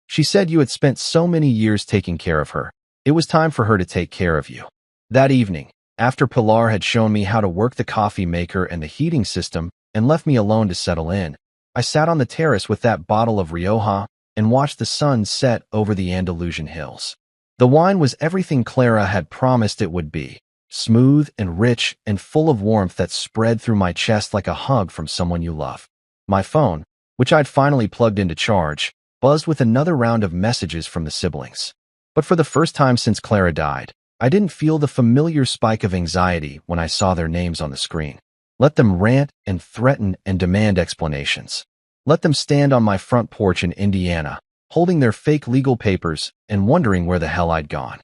She said you had spent so many years taking care of her. It was time for her to take care of you. That evening, after Pilar had shown me how to work the coffee maker and the heating system and left me alone to settle in, I sat on the terrace with that bottle of Rioja and watched the sun set over the Andalusian hills. The wine was everything Clara had promised it would be, smooth and rich and full of warmth that spread through my chest like a hug from someone you love. My phone, which I'd finally plugged into charge, buzzed with another round of messages from the siblings. But for the first time since Clara died, I didn't feel the familiar spike of anxiety when I saw their names on the screen. Let them rant and threaten and demand explanations. Let them stand on my front porch in Indiana, holding their fake legal papers and wondering where the hell I'd gone.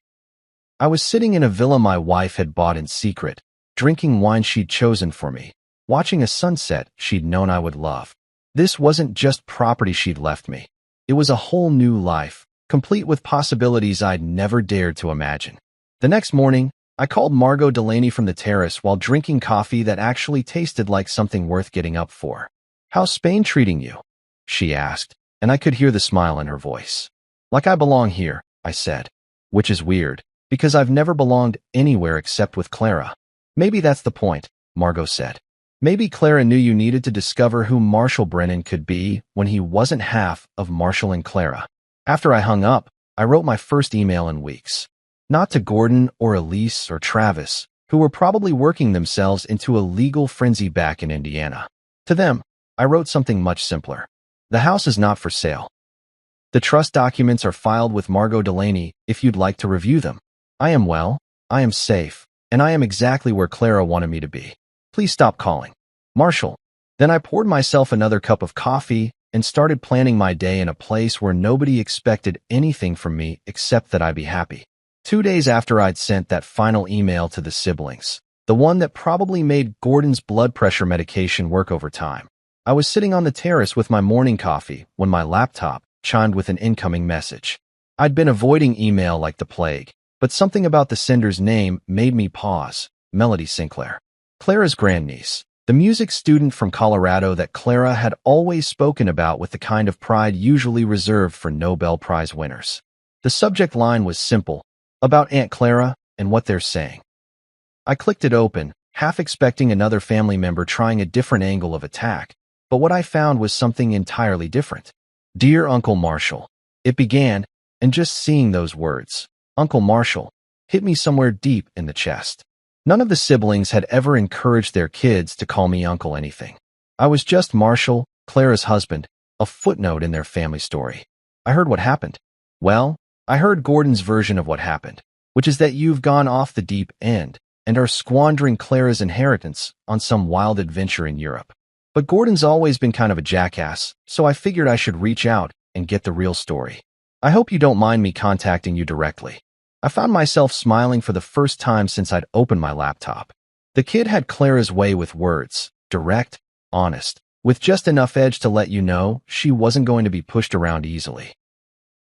I was sitting in a villa my wife had bought in secret, drinking wine she'd chosen for me, watching a sunset she'd known I would love. This wasn't just property she'd left me. It was a whole new life, complete with possibilities I'd never dared to imagine. The next morning, I called Margot Delaney from the terrace while drinking coffee that actually tasted like something worth getting up for. "How's Spain treating you?" she asked, and I could hear the smile in her voice. "Like I belong here," I said, which is weird, because I've never belonged anywhere except with Clara. "Maybe that's the point," Margot said. "Maybe Clara knew you needed to discover who Marshall Brennan could be when he wasn't half of Marshall and Clara." After I hung up, I wrote my first email in weeks. Not to Gordon or Elise or Travis, who were probably working themselves into a legal frenzy back in Indiana. To them, I wrote something much simpler. The house is not for sale. The trust documents are filed with Margot Delaney if you'd like to review them. I am well, I am safe, and I am exactly where Clara wanted me to be. Please stop calling. Marshall. Then I poured myself another cup of coffee and started planning my day in a place where nobody expected anything from me except that I be happy. 2 days after I'd sent that final email to the siblings, the one that probably made Gordon's blood pressure medication work overtime, I was sitting on the terrace with my morning coffee when my laptop chimed with an incoming message. I'd been avoiding email like the plague, but something about the sender's name made me pause. Melody Sinclair. Clara's grandniece, the music student from Colorado that Clara had always spoken about with the kind of pride usually reserved for Nobel Prize winners. The subject line was simple, about Aunt Clara and what they're saying. I clicked it open, half expecting another family member trying a different angle of attack, but what I found was something entirely different. "Dear Uncle Marshall," it began, and just seeing those words, Uncle Marshall, hit me somewhere deep in the chest. None of the siblings had ever encouraged their kids to call me Uncle anything. I was just Marshall, Clara's husband, a footnote in their family story. I heard what happened. Well, I heard Gordon's version of what happened, which is that you've gone off the deep end and are squandering Clara's inheritance on some wild adventure in Europe. But Gordon's always been kind of a jackass, so I figured I should reach out and get the real story. I hope you don't mind me contacting you directly. I found myself smiling for the first time since I'd opened my laptop. The kid had Clara's way with words, direct, honest, with just enough edge to let you know she wasn't going to be pushed around easily.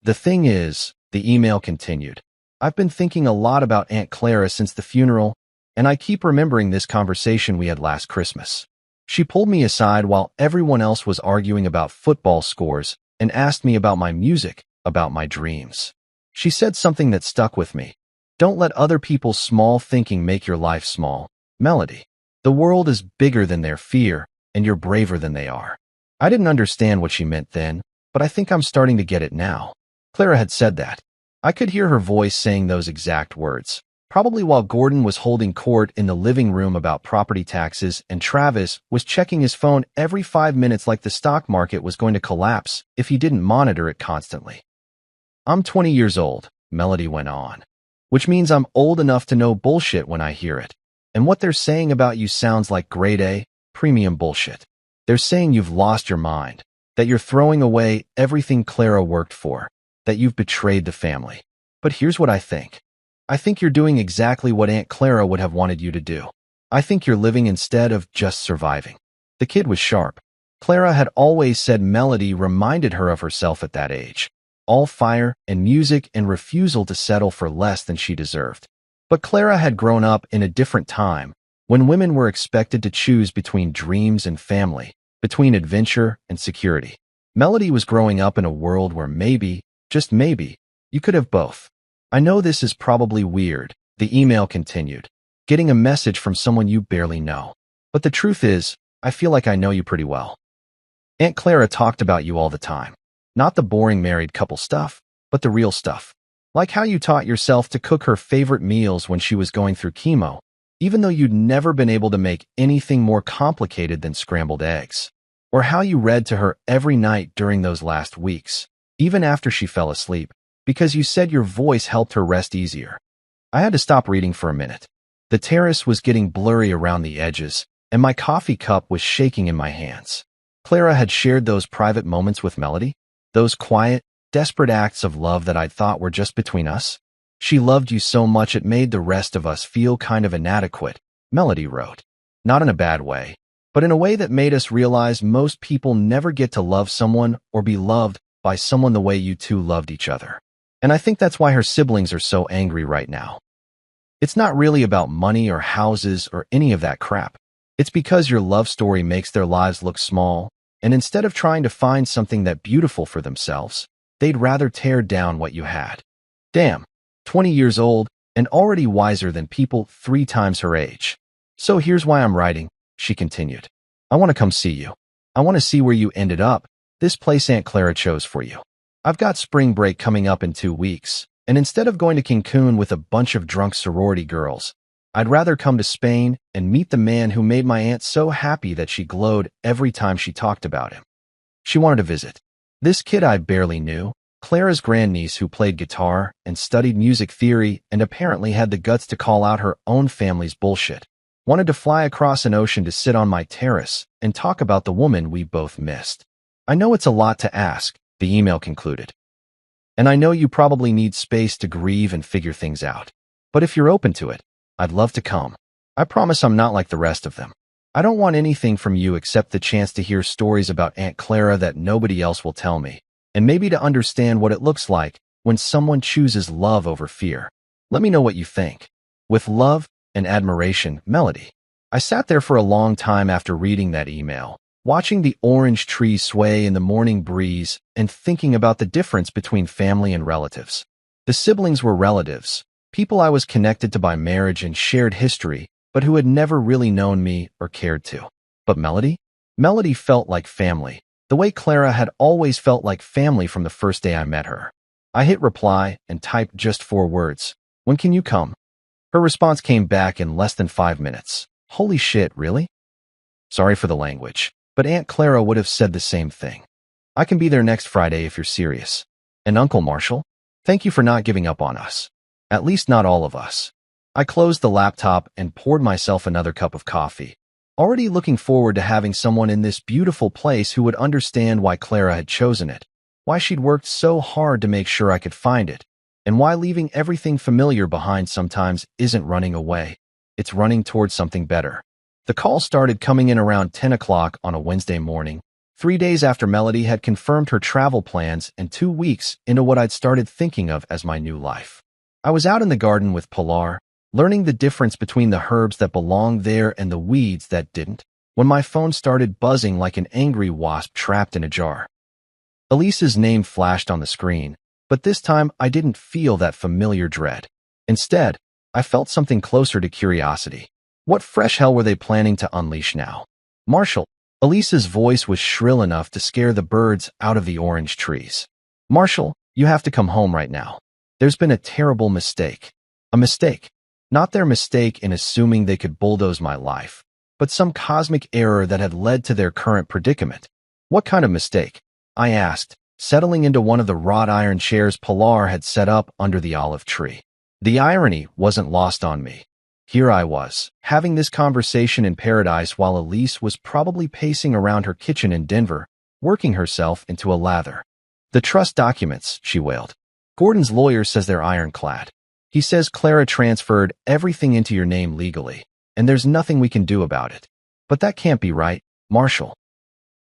The thing is, the email continued, I've been thinking a lot about Aunt Clara since the funeral, and I keep remembering this conversation we had last Christmas. She pulled me aside while everyone else was arguing about football scores and asked me about my music, about my dreams. She said something that stuck with me. Don't let other people's small thinking make your life small. Melody. The world is bigger than their fear, and you're braver than they are. I didn't understand what she meant then, but I think I'm starting to get it now. Clara had said that. I could hear her voice saying those exact words, probably while Gordon was holding court in the living room about property taxes and Travis was checking his phone every 5 minutes like the stock market was going to collapse if he didn't monitor it constantly. I'm 20 years old, Melody went on, which means I'm old enough to know bullshit when I hear it. And what they're saying about you sounds like grade A, premium bullshit. They're saying you've lost your mind, that you're throwing away everything Clara worked for, that you've betrayed the family. But here's what I think. I think you're doing exactly what Aunt Clara would have wanted you to do. I think you're living instead of just surviving. The kid was sharp. Clara had always said Melody reminded her of herself at that age. All fire and music and refusal to settle for less than she deserved. But Clara had grown up in a different time, when women were expected to choose between dreams and family, between adventure and security. Melody was growing up in a world where maybe, just maybe, you could have both. I know this is probably weird, the email continued, getting a message from someone you barely know. But the truth is, I feel like I know you pretty well. Aunt Clara talked about you all the time. Not the boring married couple stuff, but the real stuff. Like how you taught yourself to cook her favorite meals when she was going through chemo, even though you'd never been able to make anything more complicated than scrambled eggs. Or how you read to her every night during those last weeks, even after she fell asleep, because you said your voice helped her rest easier. I had to stop reading for a minute. The terrace was getting blurry around the edges, and my coffee cup was shaking in my hands. Clara had shared those private moments with Melody, those quiet, desperate acts of love that I'd thought were just between us. She loved you so much it made the rest of us feel kind of inadequate, Melody wrote. Not in a bad way, but in a way that made us realize most people never get to love someone or be loved by someone the way you two loved each other. And I think that's why her siblings are so angry right now. It's not really about money or houses or any of that crap. It's because your love story makes their lives look small, and instead of trying to find something that beautiful for themselves, they'd rather tear down what you had. Damn, 20 years old and already wiser than people 3 times her age. So here's why I'm writing, she continued. I want to come see you. I want to see where you ended up, this place Aunt Clara chose for you. I've got spring break coming up in 2 weeks, and instead of going to Cancun with a bunch of drunk sorority girls, I'd rather come to Spain and meet the man who made my aunt so happy that she glowed every time she talked about him. She wanted to visit. This kid I barely knew, Clara's grandniece who played guitar and studied music theory and apparently had the guts to call out her own family's bullshit, wanted to fly across an ocean to sit on my terrace and talk about the woman we both missed. I know it's a lot to ask, the email concluded. And I know you probably need space to grieve and figure things out. But if you're open to it, I'd love to come. I promise I'm not like the rest of them. I don't want anything from you except the chance to hear stories about Aunt Clara that nobody else will tell me, and maybe to understand what it looks like when someone chooses love over fear. Let me know what you think. With love and admiration, Melody. I sat there for a long time after reading that email, watching the orange trees sway in the morning breeze and thinking about the difference between family and relatives. The siblings were relatives, people I was connected to by marriage and shared history, but who had never really known me or cared to. But Melody? Melody felt like family, the way Clara had always felt like family from the first day I met her. I hit reply and typed just 4 words. When can you come? Her response came back in less than 5 minutes. Holy shit, really? Sorry for the language, but Aunt Clara would have said the same thing. I can be there next Friday if you're serious. And Uncle Marshall? Thank you for not giving up on us. At least not all of us. I closed the laptop and poured myself another cup of coffee, already looking forward to having someone in this beautiful place who would understand why Clara had chosen it, why she'd worked so hard to make sure I could find it, and why leaving everything familiar behind sometimes isn't running away. It's running towards something better. The call started coming in around 10 o'clock on a Wednesday morning, 3 days after Melody had confirmed her travel plans and 2 weeks into what I'd started thinking of as my new life. I was out in the garden with Pilar, learning the difference between the herbs that belonged there and the weeds that didn't, when my phone started buzzing like an angry wasp trapped in a jar. Elise's name flashed on the screen, but this time I didn't feel that familiar dread. Instead, I felt something closer to curiosity. What fresh hell were they planning to unleash now? Marshall. Elise's voice was shrill enough to scare the birds out of the orange trees. Marshall, you have to come home right now. There's been a terrible mistake. A mistake. Not their mistake in assuming they could bulldoze my life, but some cosmic error that had led to their current predicament. What kind of mistake? I asked, settling into one of the wrought iron chairs Pilar had set up under the olive tree. The irony wasn't lost on me. Here I was, having this conversation in paradise while Elise was probably pacing around her kitchen in Denver, working herself into a lather. The trust documents, she wailed. Gordon's lawyer says they're ironclad. He says Clara transferred everything into your name legally, and there's nothing we can do about it. But that can't be right, Marshall.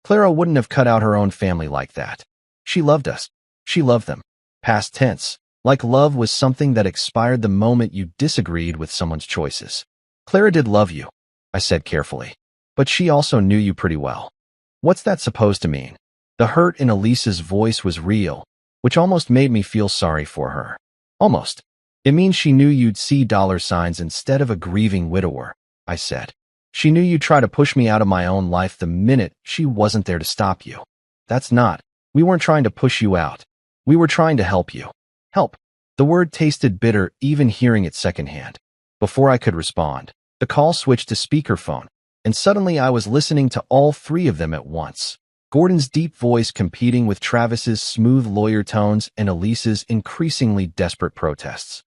Clara wouldn't have cut out her own family like that. She loved us. She loved them. Past tense. Like love was something that expired the moment you disagreed with someone's choices. Clara did love you, I said carefully, but she also knew you pretty well. What's that supposed to mean? The hurt in Elise's voice was real, which almost made me feel sorry for her. Almost. It means she knew you'd see dollar signs instead of a grieving widower, I said. She knew you'd try to push me out of my own life the minute she wasn't there to stop you. That's not. We weren't trying to push you out. We were trying to help you. Help. The word tasted bitter even hearing it secondhand. Before I could respond, the call switched to speakerphone, and suddenly I was listening to all three of them at once. Gordon's deep voice competing with Travis's smooth lawyer tones and Elise's increasingly desperate protests.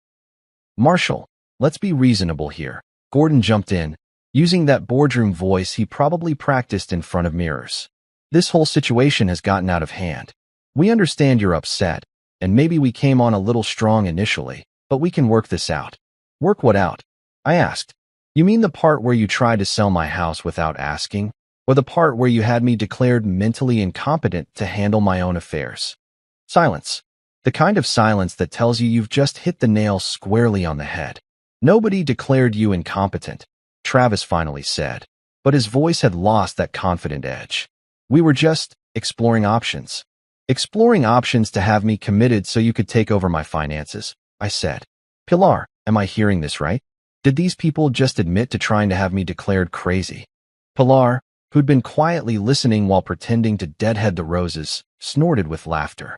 Marshall, let's be reasonable here. Gordon jumped in, using that boardroom voice he probably practiced in front of mirrors. This whole situation has gotten out of hand. We understand you're upset, and maybe we came on a little strong initially, but we can work this out. Work what out? I asked. You mean the part where you tried to sell my house without asking? Or the part where you had me declared mentally incompetent to handle my own affairs? Silence. The kind of silence that tells you you've just hit the nail squarely on the head. Nobody declared you incompetent, Travis finally said, but his voice had lost that confident edge. We were just exploring options. Exploring options to have me committed so you could take over my finances, I said. Pilar, am I hearing this right? Did these people just admit to trying to have me declared crazy? Pilar, who'd been quietly listening while pretending to deadhead the roses, snorted with laughter.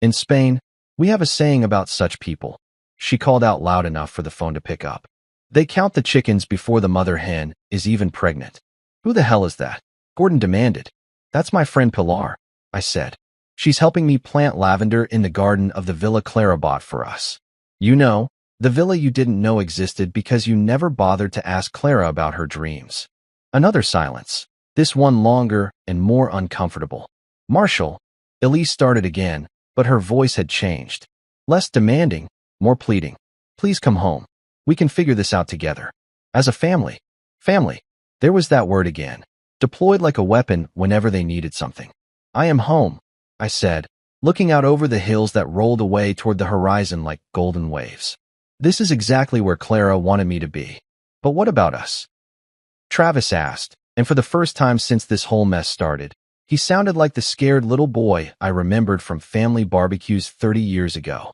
In Spain, we have a saying about such people. She called out loud enough for the phone to pick up. They count the chickens before the mother hen is even pregnant. Who the hell is that? Gordon demanded. That's my friend Pilar, I said. She's helping me plant lavender in the garden of the villa Clara bought for us. You know, the villa you didn't know existed because you never bothered to ask Clara about her dreams. Another silence, this one longer and more uncomfortable. Marshall, Elise started again, but her voice had changed. Less demanding, more pleading. Please come home. We can figure this out together. As a family. Family. There was that word again. Deployed like a weapon whenever they needed something. I am home, I said, looking out over the hills that rolled away toward the horizon like golden waves. This is exactly where Clara wanted me to be. But what about us? Travis asked, and for the first time since this whole mess started, he sounded like the scared little boy I remembered from family barbecues 30 years ago.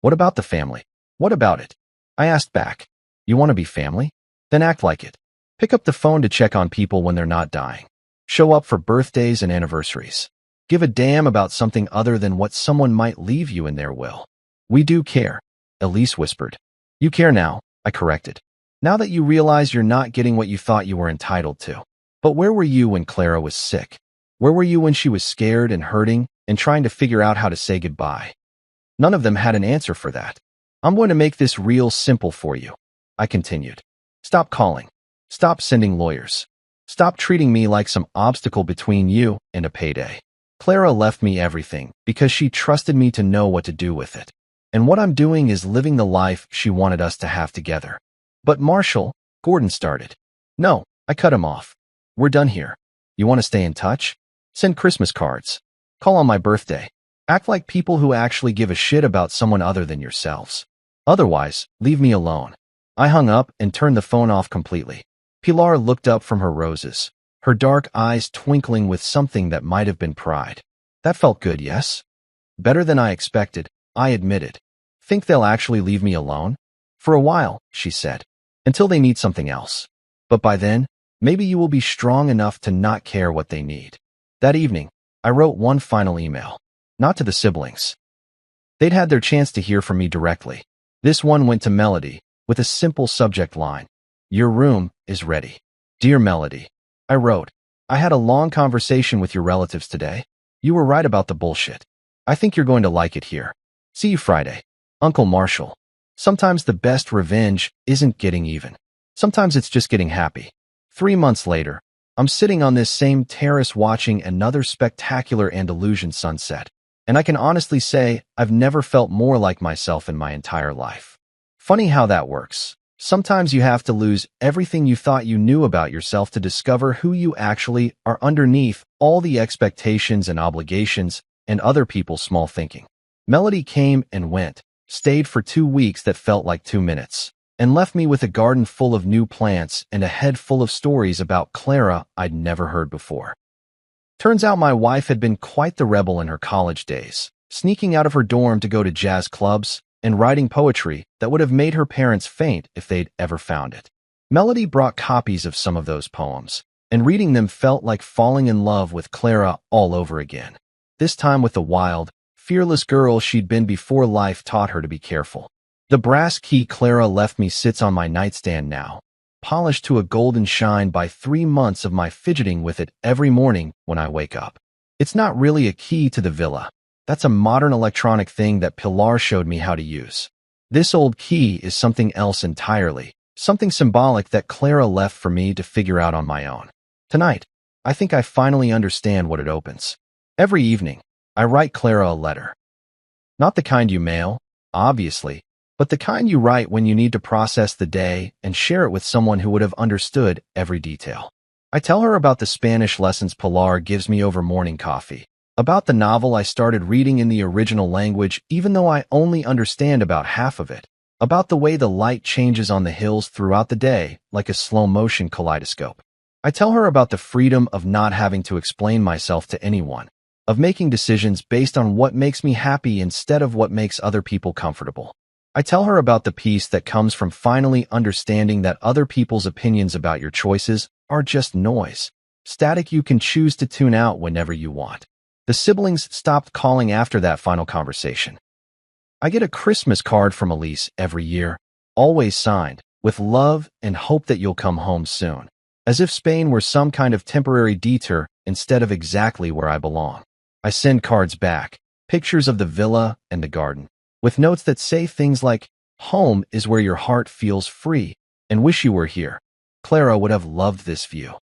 What about the family? What about it? I asked back. You want to be family? Then act like it. Pick up the phone to check on people when they're not dying. Show up for birthdays and anniversaries. Give a damn about something other than what someone might leave you in their will. We do care, Elise whispered. You care now, I corrected. Now that you realize you're not getting what you thought you were entitled to. But where were you when Clara was sick? Where were you when she was scared and hurting and trying to figure out how to say goodbye? None of them had an answer for that. I'm going to make this real simple for you, I continued. Stop calling. Stop sending lawyers. Stop treating me like some obstacle between you and a payday. Clara left me everything because she trusted me to know what to do with it. And what I'm doing is living the life she wanted us to have together. But Marshall, Gordon started. No, I cut him off. We're done here. You want to stay in touch? Send Christmas cards. Call on my birthday. Act like people who actually give a shit about someone other than yourselves. Otherwise, leave me alone. I hung up and turned the phone off completely. Pilar looked up from her roses, her dark eyes twinkling with something that might have been pride. That felt good, yes? Better than I expected, I admitted. Think they'll actually leave me alone? For a while, she said. Until they need something else. But by then, maybe you will be strong enough to not care what they need. That evening, I wrote one final email. Not to the siblings. They'd had their chance to hear from me directly. This one went to Melody, with a simple subject line. Your room is ready. Dear Melody, I wrote, I had a long conversation with your relatives today. You were right about the bullshit. I think you're going to like it here. See you Friday. Uncle Marshall. Sometimes the best revenge isn't getting even. Sometimes it's just getting happy. 3 months later, I'm sitting on this same terrace watching another spectacular Andalusian sunset. And I can honestly say I've never felt more like myself in my entire life. Funny how that works. Sometimes you have to lose everything you thought you knew about yourself to discover who you actually are underneath all the expectations and obligations and other people's small thinking. Melody came and went, stayed for 2 weeks that felt like 2 minutes, and left me with a garden full of new plants and a head full of stories about Clara I'd never heard before. Turns out my wife had been quite the rebel in her college days, sneaking out of her dorm to go to jazz clubs and writing poetry that would have made her parents faint if they'd ever found it. Melody brought copies of some of those poems, and reading them felt like falling in love with Clara all over again. This time with the wild, fearless girl she'd been before life taught her to be careful. The brass key Clara left me sits on my nightstand now, polished to a golden shine by 3 months of my fidgeting with it every morning when I wake up. It's not really a key to the villa. That's a modern electronic thing that Pilar showed me how to use. This old key is something else entirely, something symbolic that Clara left for me to figure out on my own. Tonight, I think I finally understand what it opens. Every evening, I write Clara a letter. Not the kind you mail, obviously, but the kind you write when you need to process the day and share it with someone who would have understood every detail. I tell her about the Spanish lessons Pilar gives me over morning coffee, about the novel I started reading in the original language even though I only understand about half of it, about the way the light changes on the hills throughout the day like a slow-motion kaleidoscope. I tell her about the freedom of not having to explain myself to anyone, of making decisions based on what makes me happy instead of what makes other people comfortable. I tell her about the peace that comes from finally understanding that other people's opinions about your choices are just noise, static you can choose to tune out whenever you want. The siblings stopped calling after that final conversation. I get a Christmas card from Elise every year, always signed, with love and hope that you'll come home soon, as if Spain were some kind of temporary detour instead of exactly where I belong. I send cards back, pictures of the villa and the garden, with notes that say things like, home is where your heart feels free, and wish you were here. Clara would have loved this view.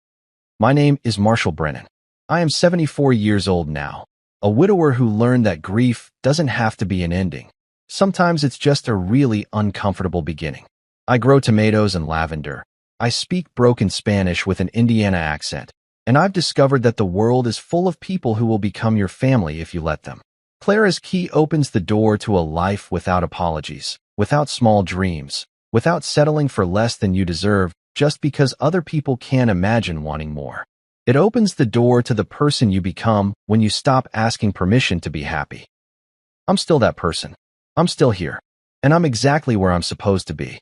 My name is Marshall Brennan. I am 74 years old now, a widower who learned that grief doesn't have to be an ending. Sometimes it's just a really uncomfortable beginning. I grow tomatoes and lavender. I speak broken Spanish with an Indiana accent, and I've discovered that the world is full of people who will become your family if you let them. Clara's key opens the door to a life without apologies, without small dreams, without settling for less than you deserve just because other people can't imagine wanting more. It opens the door to the person you become when you stop asking permission to be happy. I'm still that person. I'm still here. And I'm exactly where I'm supposed to be.